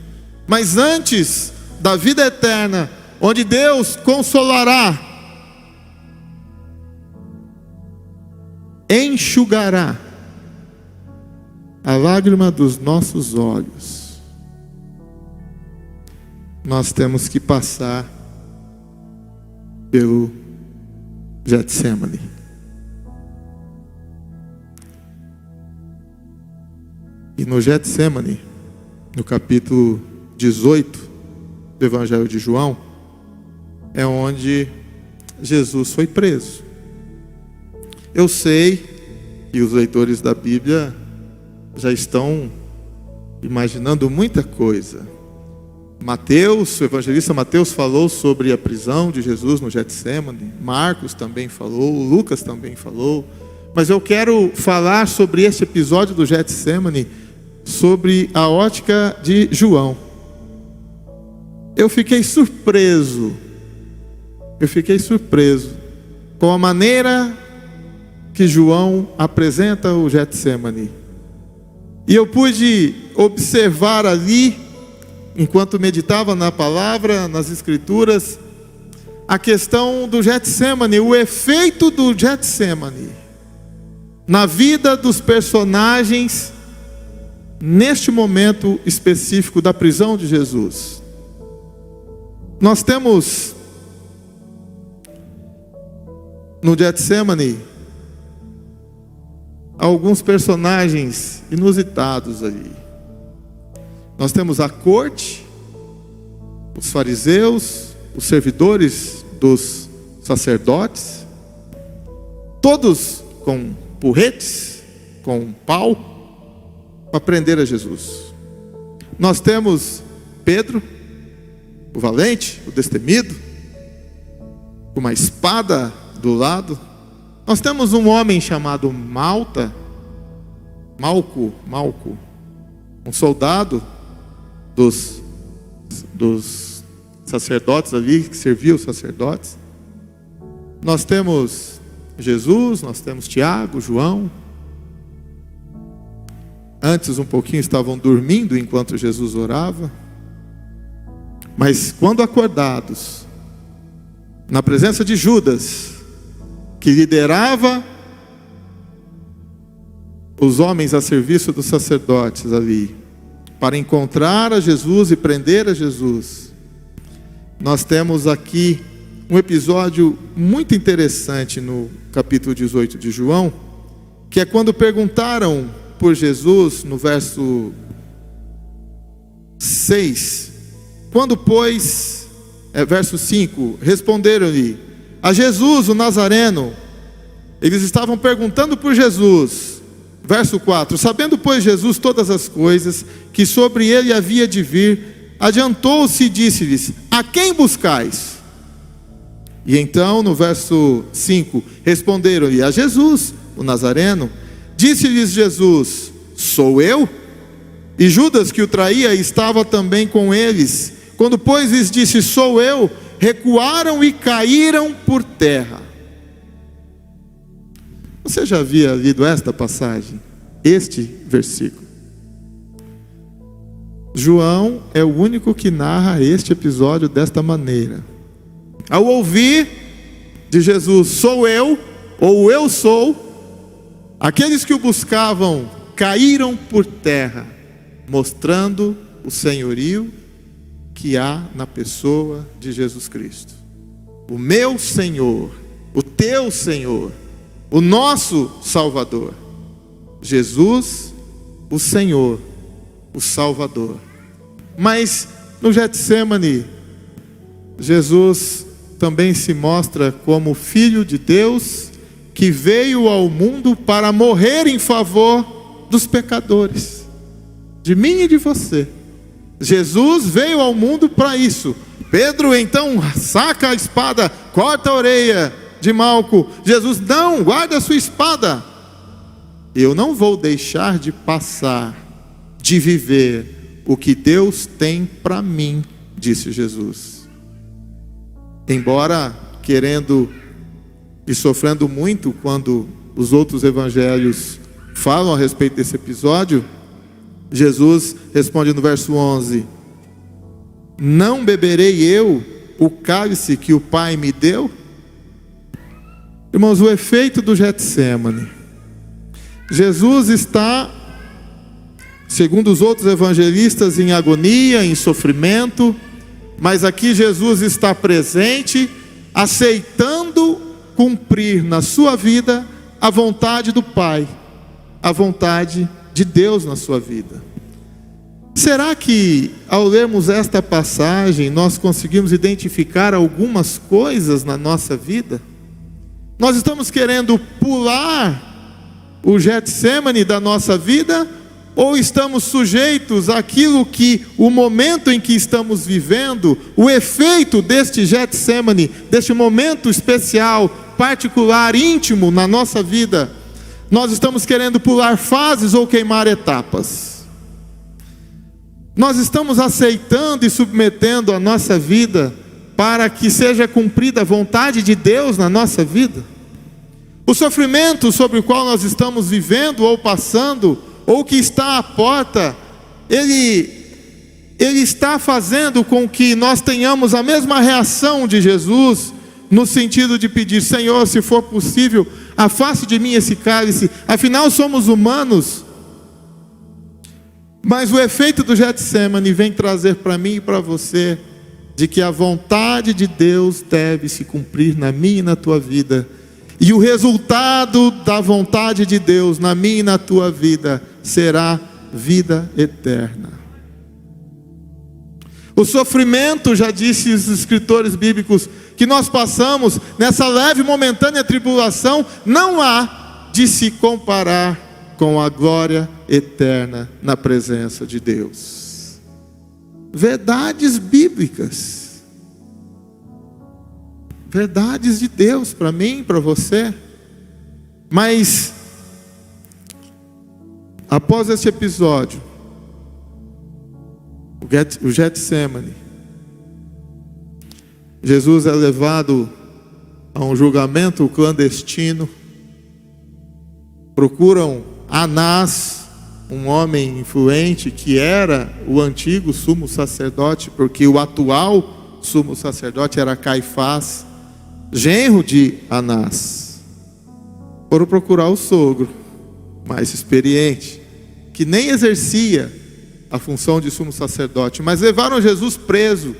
Mas antes da vida eterna, onde Deus consolará, enxugará a lágrima dos nossos olhos, nós temos que passar pelo Getsemane. E no Getsemane, no capítulo 18 do Evangelho de João, é onde Jesus foi preso. Eu sei que os leitores da Bíblia já estão imaginando muita coisa. Mateus, o evangelista Mateus falou sobre a prisão de Jesus no Getsemane, Marcos também falou, Lucas também falou, mas eu quero falar sobre esse episódio do Getsemane, sobre a ótica de João. Eu fiquei surpreso com a maneira que João apresenta o Getsemane. E eu pude observar ali, enquanto meditava na palavra, nas escrituras, a questão do Getsemane, o efeito do Getsemane na vida dos personagens neste momento específico da prisão de Jesus. Nós temos no Getsemane alguns personagens inusitados ali. Nós temos a corte, os fariseus, os servidores dos sacerdotes, todos com porretes, com pau, para prender a Jesus. Nós temos Pedro, o valente, o destemido, com uma espada do lado. Nós temos um homem chamado Malco, um soldado dos sacerdotes ali, que servia os sacerdotes. Nós temos Jesus, nós temos Tiago, João. Antes um pouquinho estavam dormindo enquanto Jesus orava, mas quando acordados, na presença de Judas, que liderava os homens a serviço dos sacerdotes ali, para encontrar a Jesus e prender a Jesus, nós temos aqui um episódio muito interessante no capítulo 18 de João, que é quando perguntaram por Jesus, no verso 6, quando pois, verso 5, responderam-lhe: a Jesus, o Nazareno. Eles estavam perguntando por Jesus. Verso 4: sabendo, pois, Jesus todas as coisas que sobre ele havia de vir, adiantou-se e disse-lhes: a quem buscais? E então, no verso 5, responderam-lhe: a Jesus, o Nazareno. Disse-lhes Jesus: sou eu? E Judas, que o traía, estava também com eles. Quando, pois, lhes disse: sou eu, recuaram e caíram por terra. Você já havia lido esta passagem? Este versículo? João é o único que narra este episódio desta maneira. Ao ouvir de Jesus: sou eu, ou eu sou, aqueles que o buscavam caíram por terra, mostrando o senhorio que há na pessoa de Jesus Cristo. O meu Senhor, o teu Senhor, o nosso Salvador. Jesus, o Senhor, o Salvador. Mas no Getsêmani, Jesus também se mostra como Filho de Deus, que veio ao mundo para morrer em favor dos pecadores, de mim e de você. Jesus veio ao mundo para isso. Pedro então saca a espada, corta a orelha de Malco. Jesus: não, guarda a sua espada. Eu não vou deixar de passar, de viver o que Deus tem para mim, disse Jesus. Embora querendo e sofrendo muito quando os outros evangelhos falam a respeito desse episódio, Jesus responde no verso 11: não beberei eu o cálice que o Pai me deu? Irmãos, o efeito do Getsêmani. Jesus está, segundo os outros evangelistas, em agonia, em sofrimento, mas aqui Jesus está presente, aceitando cumprir na sua vida a vontade do Pai, a vontade de Deus na sua vida. Será que ao lermos esta passagem nós conseguimos identificar algumas coisas na nossa vida? Nós estamos querendo pular o Getsêmani da nossa vida, ou estamos sujeitos àquilo que o momento em que estamos vivendo, o efeito deste Getsêmani, deste momento especial, particular, íntimo na nossa vida, nós estamos querendo pular fases ou queimar etapas? Nós estamos aceitando e submetendo a nossa vida para que seja cumprida a vontade de Deus na nossa vida? O sofrimento sobre o qual nós estamos vivendo ou passando, ou que está à porta, ele está fazendo com que nós tenhamos a mesma reação de Jesus, no sentido de pedir: Senhor, se for possível, afaste de mim esse cálice. Afinal somos humanos. Mas o efeito do Getsêmani vem trazer para mim e para você, de que a vontade de Deus deve se cumprir na minha e na tua vida. E o resultado da vontade de Deus na minha e na tua vida será vida eterna. O sofrimento, já disse os escritores bíblicos, que nós passamos nessa leve momentânea tribulação, não há de se comparar com a glória eterna na presença de Deus. Verdades bíblicas. Verdades de Deus para mim, para você. Mas após esse episódio, o Getsêmani, Jesus é levado a um julgamento clandestino. Procuram Anás, um homem influente que era o antigo sumo sacerdote, porque o atual sumo sacerdote era Caifás, genro de Anás. Foram procurar o sogro, mais experiente, que nem exercia a função de sumo sacerdote, mas levaram Jesus preso,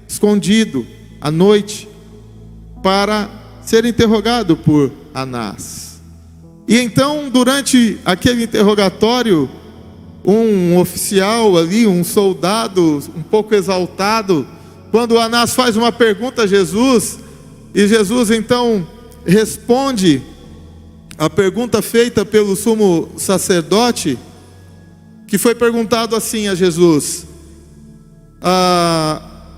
escondido, à noite, para ser interrogado por Anás. E então, durante aquele interrogatório, um oficial ali, um soldado, um pouco exaltado, quando Anás faz uma pergunta a Jesus, E Jesus então responde a pergunta feita pelo sumo sacerdote, que foi perguntado assim a Jesus.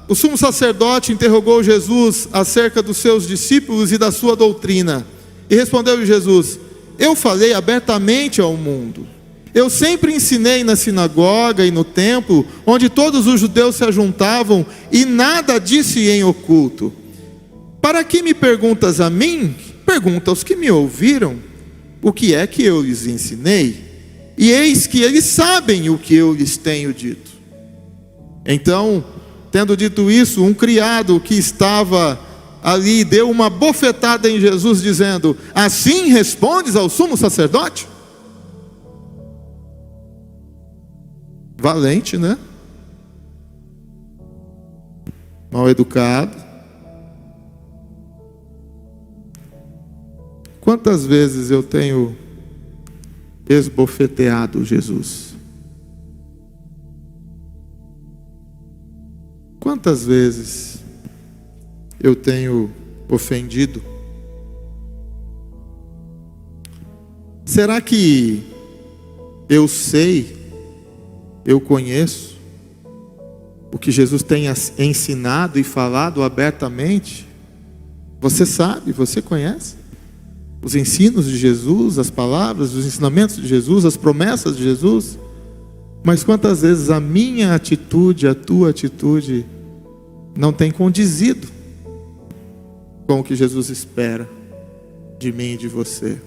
O sumo sacerdote interrogou Jesus acerca dos seus discípulos e da sua doutrina. E respondeu Jesus: eu falei abertamente ao mundo. Eu sempre ensinei na sinagoga e no templo, onde todos os judeus se ajuntavam, e nada disse em oculto. Para que me perguntas a mim? Pergunta aos que me ouviram o que é que eu lhes ensinei. E eis que eles sabem o que eu lhes tenho dito. Então, tendo dito isso, um criado que estava ali deu uma bofetada em Jesus, dizendo: assim respondes ao sumo sacerdote? Valente, né? Mal educado. Quantas vezes eu tenho esbofeteado Jesus? Quantas vezes eu tenho ofendido? Será que eu sei, eu conheço o que Jesus tem ensinado e falado abertamente? Você sabe, você conhece os ensinos de Jesus, as palavras, os ensinamentos de Jesus, as promessas de Jesus? Mas quantas vezes a minha atitude, a tua atitude não tem condizido com o que Jesus espera de mim e de você?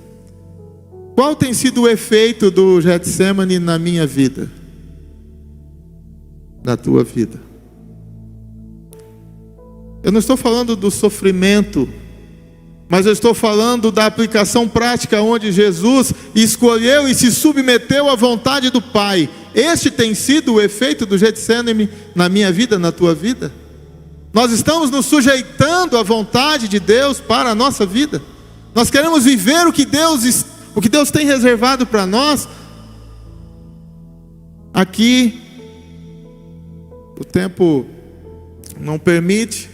Qual tem sido o efeito do Getsemane na minha vida? Na tua vida? Eu não estou falando do sofrimento, mas eu estou falando da aplicação prática, onde Jesus escolheu e se submeteu à vontade do Pai. Este tem sido o efeito do Getsemane na minha vida, na tua vida? Nós estamos nos sujeitando à vontade de Deus para a nossa vida? Nós queremos viver o que Deus tem reservado para nós? Aqui, o tempo não permite,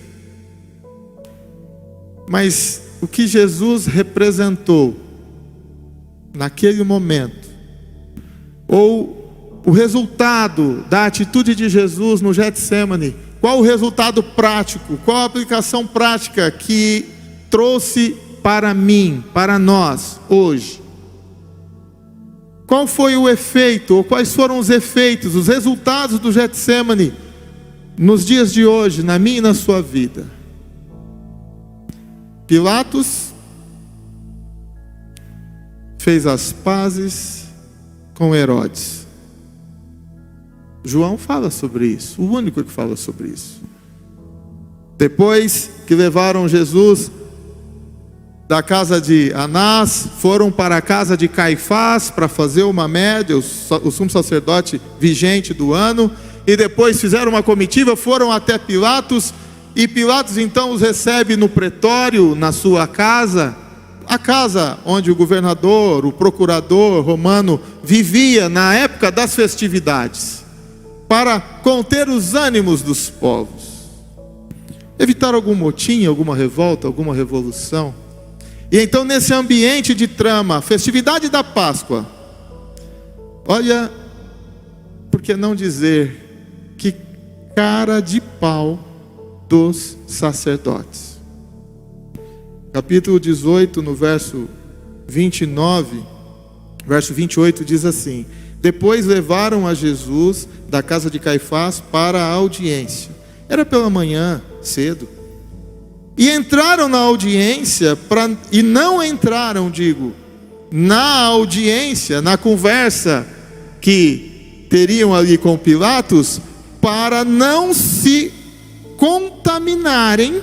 mas o que Jesus representou naquele momento, ou o resultado da atitude de Jesus no Getsemane, qual o resultado prático, qual a aplicação prática que trouxe para mim, para nós, hoje? Qual foi o efeito, ou quais foram os efeitos, os resultados do Getsemane nos dias de hoje, na minha e na sua vida? Pilatos fez as pazes com Herodes. João fala sobre isso, o único que fala sobre isso. Depois que levaram Jesus da casa de Anás, foram para a casa de Caifás para fazer uma média, o sumo sacerdote vigente do ano, e depois fizeram uma comitiva, foram até Pilatos, e Pilatos então os recebe no pretório, na sua casa, a casa onde o governador, o procurador romano vivia na época das festividades, para conter os ânimos dos povos, evitar algum motim, alguma revolta, alguma revolução. E então, nesse ambiente de trama, festividade da Páscoa, olha, por que não dizer, que cara de pau dos sacerdotes. Capítulo 18, no verso 29, verso 28 diz assim: depois levaram a Jesus da casa de Caifás para a audiência. Era pela manhã, cedo. E entraram na audiência, e não entraram, na audiência, na conversa que teriam ali com Pilatos, para não se contaminarem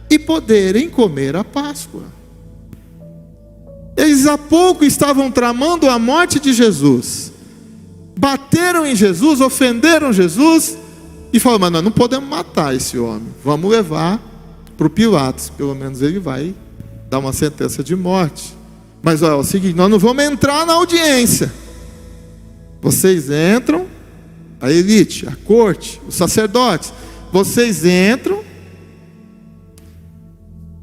e poderem comer a Páscoa. Eles há pouco estavam tramando a morte de Jesus, bateram em Jesus, ofenderam Jesus, e falaram: mas nós não podemos matar esse homem, vamos levar para o Pilatos, pelo menos ele vai dar uma sentença de morte. Mas olha, é o seguinte, nós não vamos entrar na audiência, vocês entram, a elite, a corte, os sacerdotes, vocês entram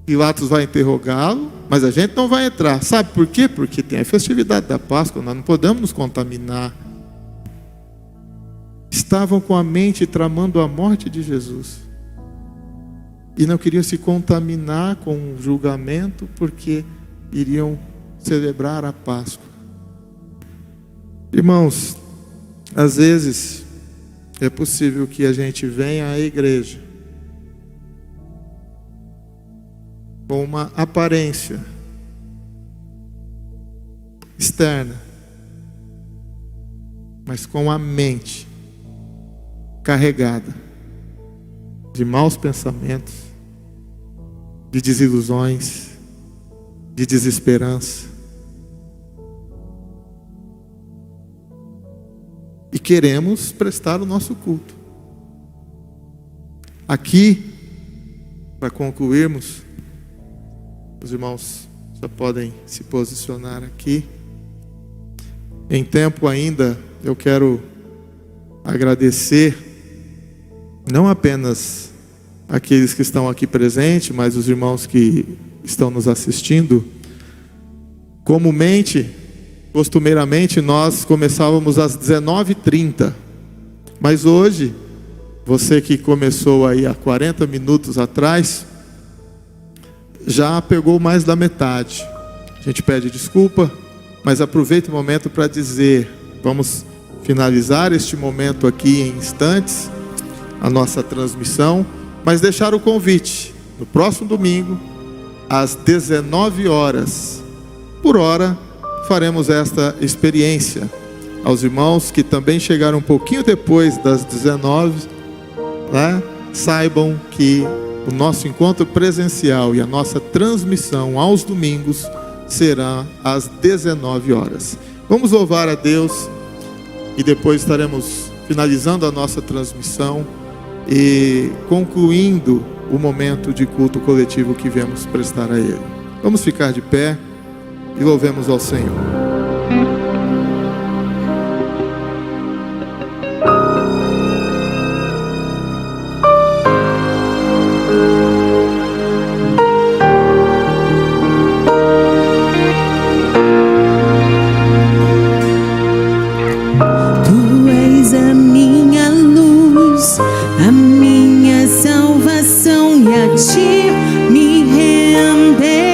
Pilatos vai interrogá-lo, mas a gente não vai entrar. Sabe por quê? Porque tem a festividade da Páscoa, nós não podemos nos contaminar. Estavam com a mente tramando a morte de Jesus. E não queriam se contaminar com o julgamento, porque iriam celebrar a Páscoa. Irmãos, às vezes é possível que a gente venha à igreja com uma aparência externa, mas com a mente carregada de maus pensamentos, de desilusões, de desesperança. E queremos prestar o nosso culto. Aqui, para concluirmos, os irmãos já podem se posicionar aqui. Em tempo ainda, eu quero agradecer não apenas aqueles que estão aqui presentes, mas os irmãos que estão nos assistindo. Costumeiramente nós começávamos às 19h30, mas hoje, você que começou aí há 40 minutos atrás, já pegou mais da metade. A gente pede desculpa, mas aproveita o momento para dizer, vamos finalizar este momento aqui em instantes, a nossa transmissão, mas deixar o convite, no próximo domingo, às 19 horas, por hora, faremos esta experiência. Aos irmãos que também chegaram um pouquinho depois das 19, né? Saibam que o nosso encontro presencial e a nossa transmissão aos domingos será às 19 horas. Vamos louvar a Deus e depois estaremos finalizando a nossa transmissão e concluindo o momento de culto coletivo que viemos prestar a Ele. Vamos ficar de pé e louvemos ao Senhor. Tu és a minha luz, a minha salvação, e a ti me renderei.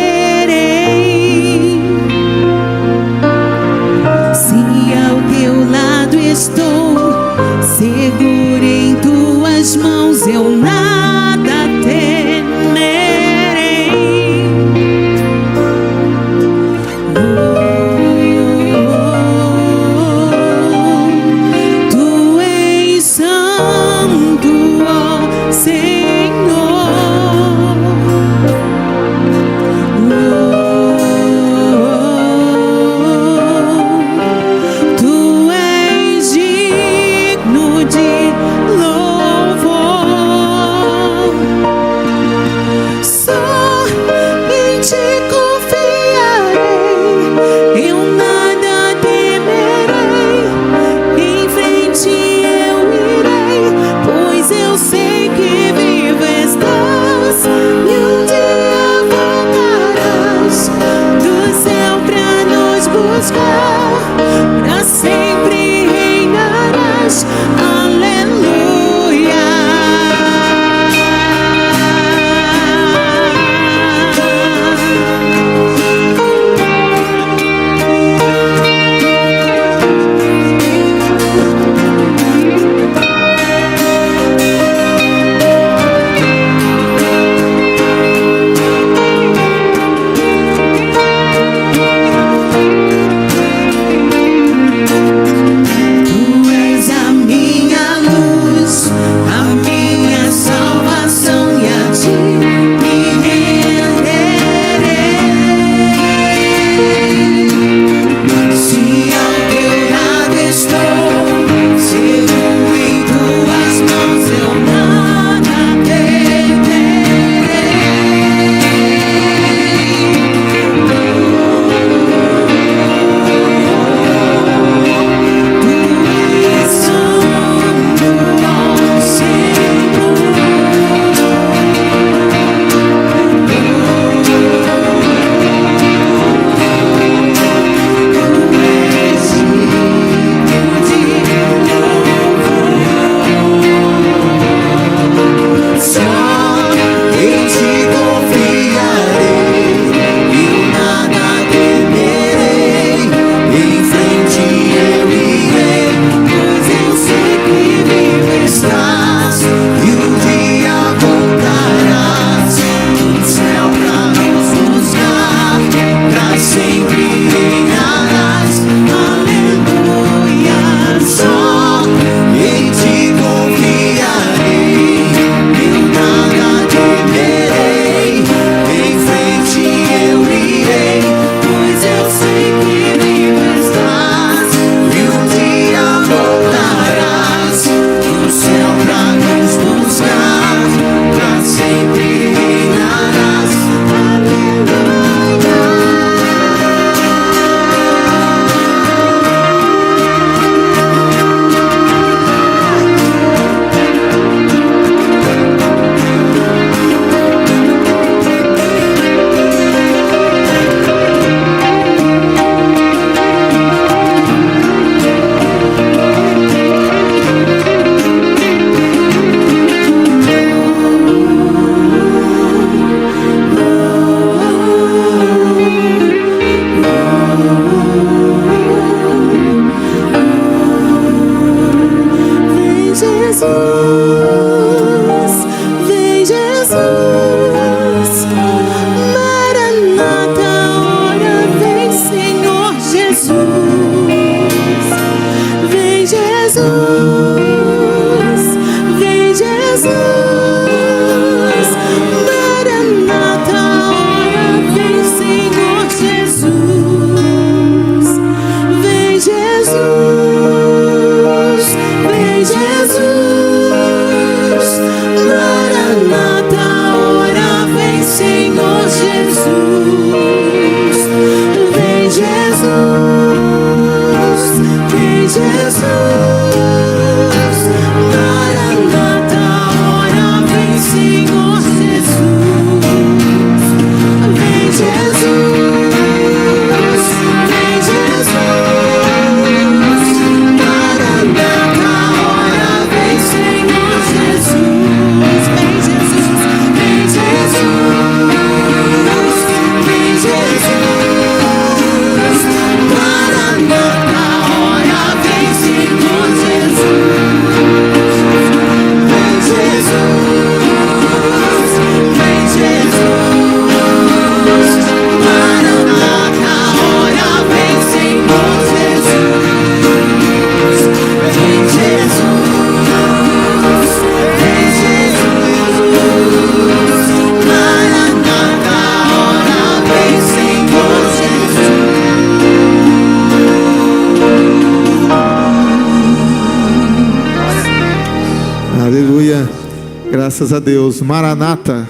Graças a Deus. Maranata.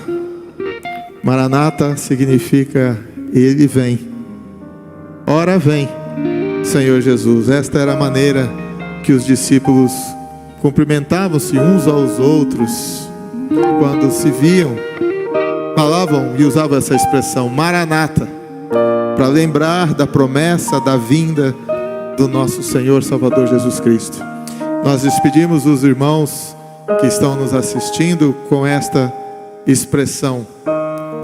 Maranata significa Ele vem. Ora vem, Senhor Jesus. Esta era a maneira que os discípulos cumprimentavam-se uns aos outros quando se viam. Falavam e usavam essa expressão Maranata, para lembrar da promessa da vinda do nosso Senhor Salvador Jesus Cristo. Nós despedimos os irmãos que estão nos assistindo com esta expressão.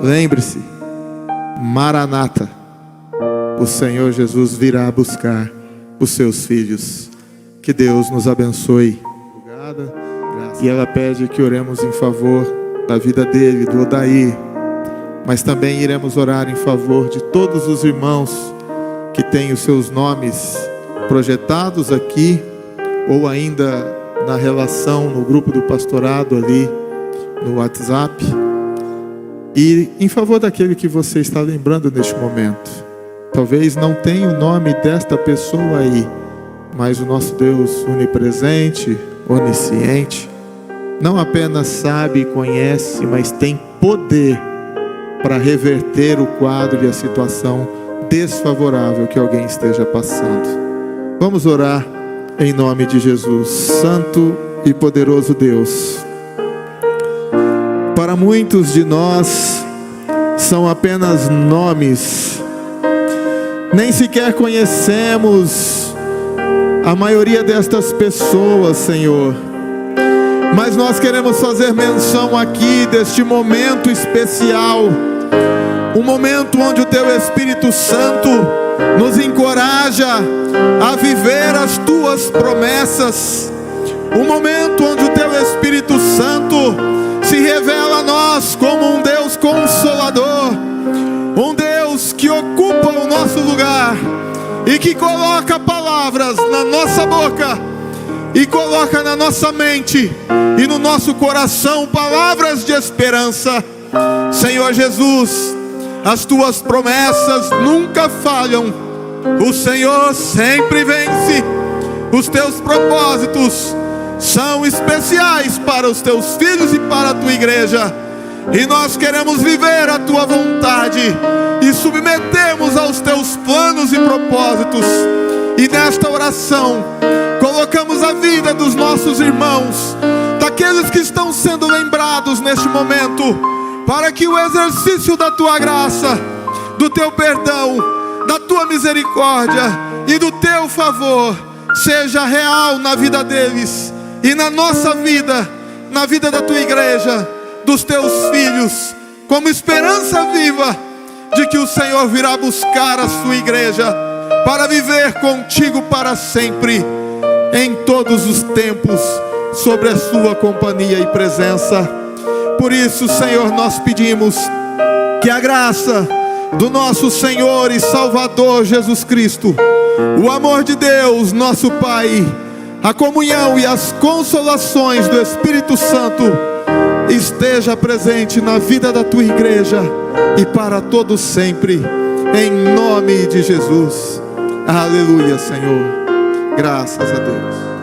Lembre-se, Maranata, o Senhor Jesus virá buscar os seus filhos. Que Deus nos abençoe. E ela pede que oremos em favor da vida dele, do Odair, mas também iremos orar em favor de todos os irmãos que têm os seus nomes projetados aqui, ou ainda na relação no grupo do pastorado ali no WhatsApp, e em favor daquele que você está lembrando neste momento. Talvez não tenha o nome desta pessoa aí, mas o nosso Deus onipresente, onisciente, não apenas sabe e conhece, mas tem poder para reverter o quadro e a situação desfavorável que alguém esteja passando. Vamos orar em nome de Jesus. Santo e poderoso Deus, para muitos de nós são apenas nomes, nem sequer conhecemos a maioria destas pessoas, Senhor, mas nós queremos fazer menção aqui deste momento especial, um momento onde o Teu Espírito Santo nos encoraja a viver as Tuas promessas, um momento onde o Teu Espírito Santo se revela a nós como um Deus consolador, um Deus que ocupa o nosso lugar e que coloca palavras na nossa boca e coloca na nossa mente e no nosso coração palavras de esperança. Senhor Jesus, as Tuas promessas nunca falham, o Senhor sempre vence, os Teus propósitos são especiais para os Teus filhos e para a Tua igreja, e nós queremos viver a Tua vontade e submetemos aos Teus planos e propósitos. E nesta oração colocamos a vida dos nossos irmãos, daqueles que estão sendo lembrados neste momento, para que o exercício da Tua graça, do Teu perdão, da Tua misericórdia e do Teu favor seja real na vida deles e na nossa vida, na vida da Tua igreja, dos Teus filhos, como esperança viva de que o Senhor virá buscar a Sua igreja para viver contigo para sempre, em todos os tempos, sobre a Sua companhia e presença. Por isso, Senhor, nós pedimos que a graça do nosso Senhor e Salvador Jesus Cristo, o amor de Deus, nosso Pai, a comunhão e as consolações do Espírito Santo esteja presente na vida da Tua igreja e para todos sempre, em nome de Jesus. Aleluia, Senhor. Graças a Deus.